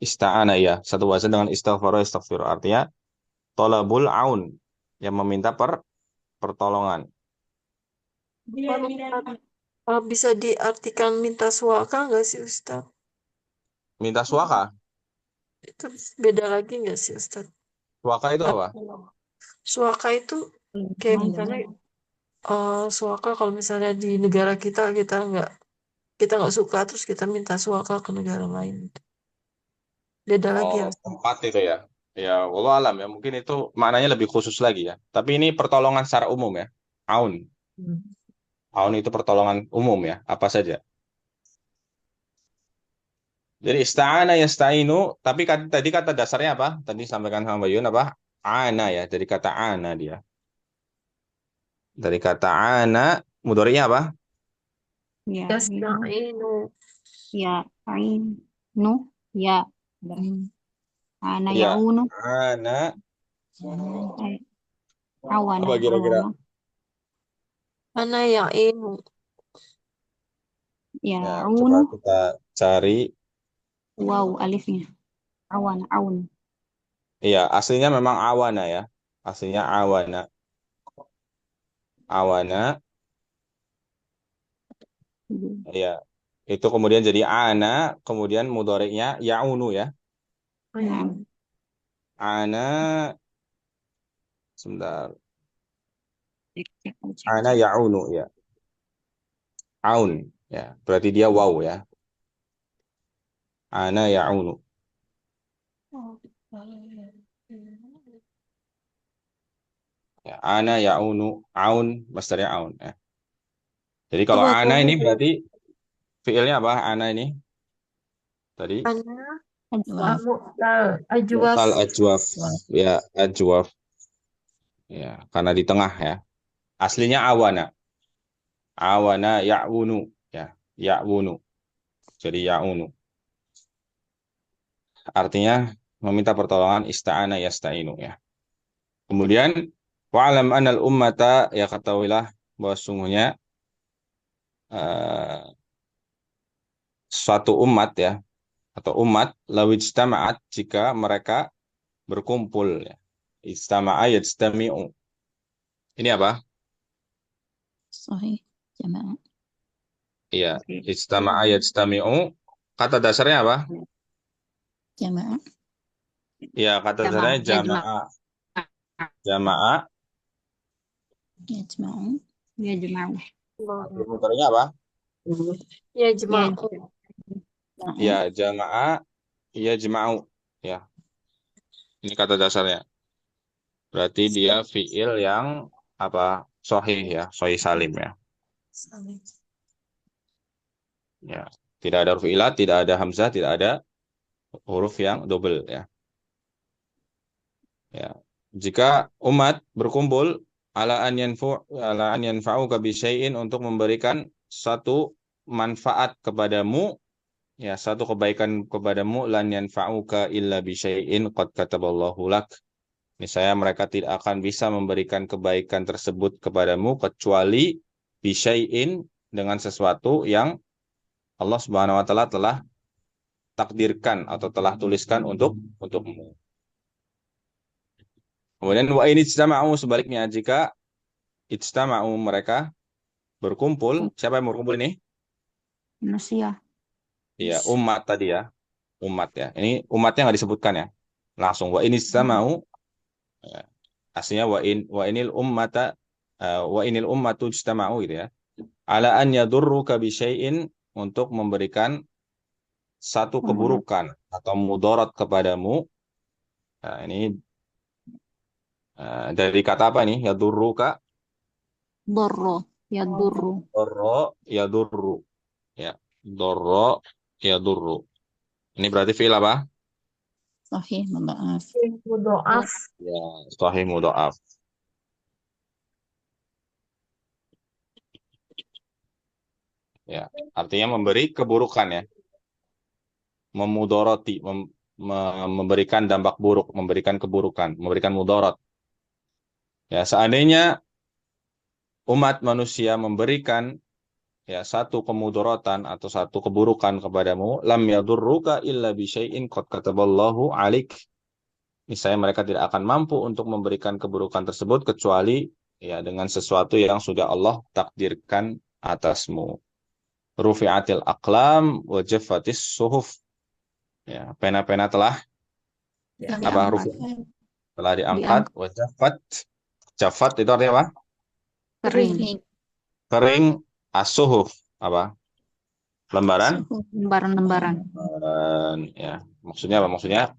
Ista'ana ya, satu wazan dengan istighfaro, yastaghfiru. Artinya tolabul aun, yang meminta pertolongan. Bisa diartikan minta suaka nggak sih Ustaz? Minta suaka. Itu beda lagi nggak sih Ustaz? Suaka itu apa? Suaka itu kayak misalnya suaka kalau misalnya di negara kita nggak suka terus kita minta suaka ke negara lain. Beda lagi ya. Tempat itu ya. Ya, wallah alam ya. Mungkin itu maknanya lebih khusus lagi ya. Tapi ini pertolongan secara umum ya. Aun. Hmm. Aun itu pertolongan umum ya. Apa saja. Jadi ista'ana yasta'inu. Tapi tadi kata dasarnya apa? Tadi sampaikan sama Bayun apa? Ana ya. Dari kata ana dia. Dari kata ana. Mudhari'nya apa? Ya. Yasta'inu. Ya. Ainu. Ya. Ana Iya. yaunu. Ana. Awana. Apa kira-kira? Ana ya'inu. Ya. Ya, coba Aunu. kita cari. Wow, alifnya. Awana. Aun. Iya, aslinya memang awana ya. Aslinya awana. Awana. Ya, itu kemudian jadi ana, kemudian mudhari'nya yaunu ya. Ya. Ana, sebentar. Cek. Ana yaunu ya. Aun ya. Berarti dia waw ya. Ana yaunu. Ya, ana yaunu, aun, masdarnya aun ya. Jadi kalau Coba ana ini berarti fiilnya apa? Ana ini tadi Ana Wah. mu'tal ajwaf. mutal ajwaf ya, ajwaf. Ya, karena di tengah ya. Aslinya awana. Awana ya'wunu ya. Ya'wunu. Jadi ya'unu. Artinya meminta pertolongan ista'ana yasta'inu ya. Kemudian wa'alam anal ummata ya ketahuilah bahwa sungguhnya eh, suatu umat ya atau umat lawijtama'at jika mereka berkumpul ya. Ijtama'a yajtami'u. Ini apa? Sahih. Jamaah. Iya, Oke. ijtama'a yajtami'u. Kata dasarnya apa? Jamaah. Iya, kata dasarnya Jamaah. Ya jamaah. jama'a. Jama'a. Yajma'u. Ya jamaah. Muternya apa? Ya Ya jema'u. Jamaah. Iya, jama'a yajma'u. Ya, ini kata dasarnya. Berarti dia fiil yang apa? Sahih ya, sahih salim ya. Ya, tidak ada huruf ilat, tidak ada hamzah, tidak ada huruf yang double ya. Ya. Jika umat berkumpul ala an yanfa'uka bi syai'in untuk memberikan satu manfaat kepadamu, ya, satu kebaikan kepadamu, lan yanfa'uka illa bi syai'in qad kataballahu lak. Misalnya mereka tidak akan bisa memberikan kebaikan tersebut kepadamu kecuali bi syai'in dengan sesuatu yang Allah Subhanahu wa taala telah takdirkan atau telah tuliskan untukmu. Kemudian wa ini ijtama'u sebaliknya jika ijtama'u mereka berkumpul, siapa yang berkumpul ini? Manusia. Iya, umat tadi ya. Umat ya. Ini umatnya nggak disebutkan ya. Langsung wa ini ijtama'u ya. Aslinya wa inil ummata wa inil ummatu ijtama'u gitu ya. Ala an yadurruka bi syai'in untuk memberikan satu keburukan atau mudarat kepadamu. Nah, ini dari kata apa ini? Yadurruka. Dorro. Ya durru. Dorro yadurru. Ya, dorro yadurru. Ini berarti fi'il apa? Sahih. Mudha'af. Mudoaf. Ya, sahih mudha'af. Ya, artinya memberi keburukan ya. Memudoroti, memberikan dampak buruk, memberikan keburukan, memberikan mudarat. Ya, seandainya umat manusia memberikan ya satu kemudaratan atau satu keburukan kepadamu, lam yadurruka illa bi syai'in qad kataballahu alik. Misalnya mereka tidak akan mampu untuk memberikan keburukan tersebut kecuali ya dengan sesuatu yang sudah Allah takdirkan atasmu. Rufi'atil aqlam wa jaffatis suhuf. Ya, pena-pena telah apa huruf Diangkat. telah diangkat wa jaffat. Jaffat itu artinya apa? Kering. Kering as-suhuf apa? Lembaran. Lembaran-lembaran. Dan ya, maksudnya apa? Maksudnya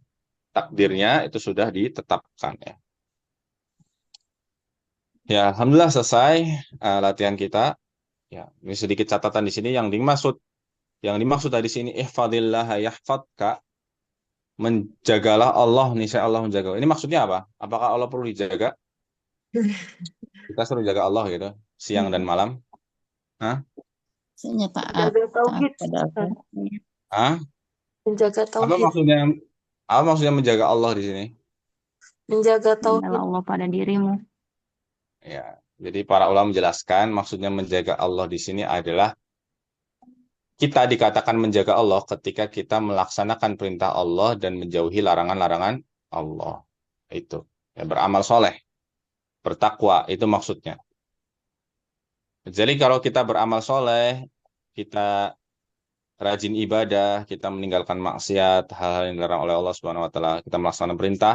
takdirnya itu sudah ditetapkan ya. Ya, alhamdulillah selesai latihan kita. Ya, ini sedikit catatan di sini yang dimaksud dari sini ihfadillah yahfadka, menjagalah Allah niscaya Allah menjaga. Ini maksudnya apa? Apakah Allah perlu dijaga? Kita suruh jaga Allah gitu, siang dan malam. Hah? Maksudnya Menjaga taat tauhid. pada Allah. Hah? Menjaga Apa tauhid. maksudnya? Apa maksudnya menjaga Allah di sini? Menjaga Adalah tauhid. Allah pada dirimu. Ya, jadi para ulama menjelaskan maksudnya menjaga Allah di sini adalah kita dikatakan menjaga Allah ketika kita melaksanakan perintah Allah dan menjauhi larangan-larangan Allah. Itu. Ya, beramal soleh, bertakwa, itu maksudnya. Jadi kalau kita beramal soleh, kita rajin ibadah, kita meninggalkan maksiat, hal-hal yang dilarang oleh Allah Subhanahu wa taala, kita melaksanakan perintah,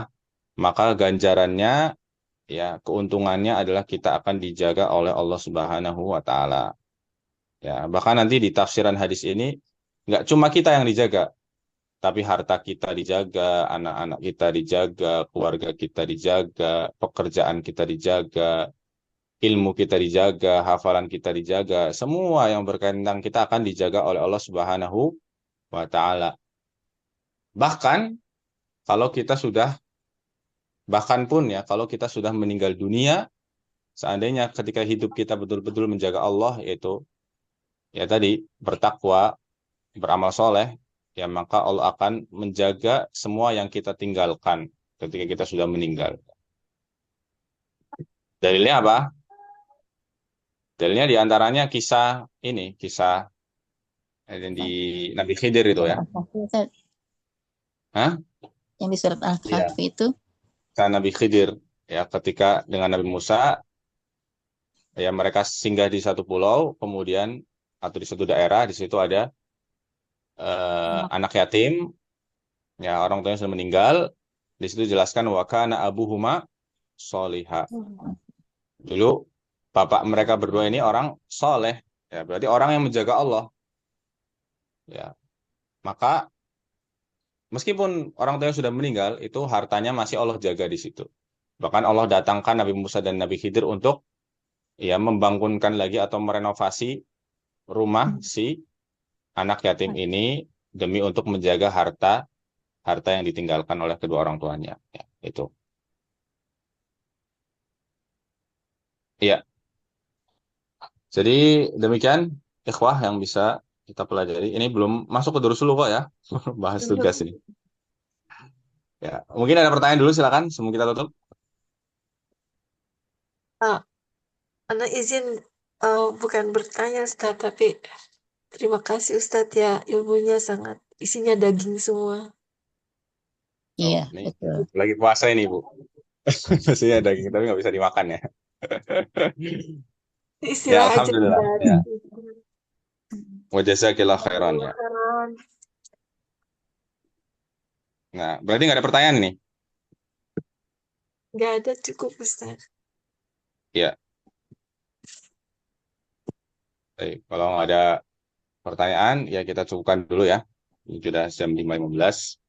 maka ganjarannya ya keuntungannya adalah kita akan dijaga oleh Allah Subhanahu wa taala. Ya, bahkan nanti di tafsiran hadis ini nggak cuma kita yang dijaga, tapi harta kita dijaga, anak-anak kita dijaga, keluarga kita dijaga, pekerjaan kita dijaga, ilmu kita dijaga, hafalan kita dijaga, semua yang berkaitan tentang kita akan dijaga oleh Allah Subhanahu wa taala. Bahkan kalau kita sudah Bahkan pun ya, kalau kita sudah meninggal dunia, seandainya ketika hidup kita betul-betul menjaga Allah, yaitu ya tadi bertakwa, beramal soleh, ya maka Allah akan menjaga semua yang kita tinggalkan ketika kita sudah meninggal. Dalilnya apa? Dalilnya diantaranya kisah ini, kisah yang di Nabi Khidir itu ya. Ustaz, Hah? yang di surat Iya, Al-Kahfi itu. kisah Nabi Khidir ya ketika dengan Nabi Musa ya mereka singgah di satu pulau, kemudian atau di satu daerah, di situ ada anak yatim, ya orang tuanya sudah meninggal. Di situ jelaskan wa kana abuhuma soliha. Dulu bapak mereka berdua ini orang soleh, ya berarti orang yang menjaga Allah. Ya, maka meskipun orang tuanya sudah meninggal, itu hartanya masih Allah jaga di situ. Bahkan Allah datangkan Nabi Musa dan Nabi Khidir untuk ya membangunkan lagi atau merenovasi rumah si anak yatim ini demi untuk menjaga harta yang ditinggalkan oleh kedua orang tuanya. Ya, itu. Iya. Jadi demikian ikhwah yang bisa kita pelajari. Ini belum masuk ke Durus dulu kok ya. Bahas tugas ini. Ya, mungkin ada pertanyaan dulu silakan sebelum kita tutup. Ah, anak izin bukan bertanya Ustaz, tapi terima kasih Ustadz ya, ilmunya sangat isinya daging semua. Iya, Ini betul. lagi puasa ini, Bu. Biasanya daging tapi nggak bisa dimakan ya. Ya, Istilah aja alhamdulillah. Ustadz. Ya. Wa jazakillah khairan ya. Khairan. Nah, berarti nggak ada pertanyaan ini? Nggak ada, cukup Ustadz. Ya. Baik, kalau nggak ada pertanyaan, ya kita cukupkan dulu ya. Ini sudah jam 5.15.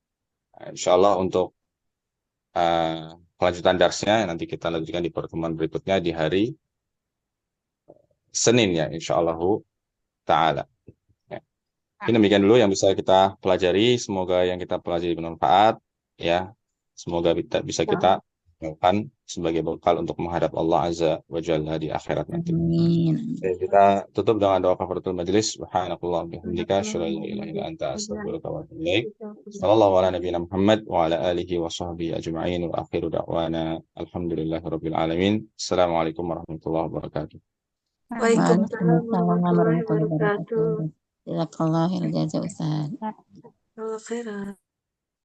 Nah, insya Allah untuk kelanjutan darsnya nanti kita lanjutkan di pertemuan berikutnya di hari Senin ya, insya Allah ta'ala. Ya. Ini demikian dulu yang bisa kita pelajari. Semoga yang kita pelajari bermanfaat. Ya, semoga bisa kita lakukan sebagai bekal untuk menghadap Allah Azza wa Jalla di akhirat nanti. Amin. Oke, kita tutup dengan doa kafaratul majelis. Subhanakallah bihamdika asyhadu an la ilaha illa anta astaghfiruka wa atubu ilaik. Sallallahu ala nabiyina Muhammad wa ala alihi wa sahbihi ajma'in wa akhiru da'wana alhamdulillahi rabbil alamin. Assalamualaikum warahmatullahi wabarakatuh. Waalaikumsalam Waalaikumsalam warahmatullahi warahmatullahi wabarakatuh. wabarakatuh. Jazakallahu khairan jazaa, Ustaz. Jazakallahu khairan.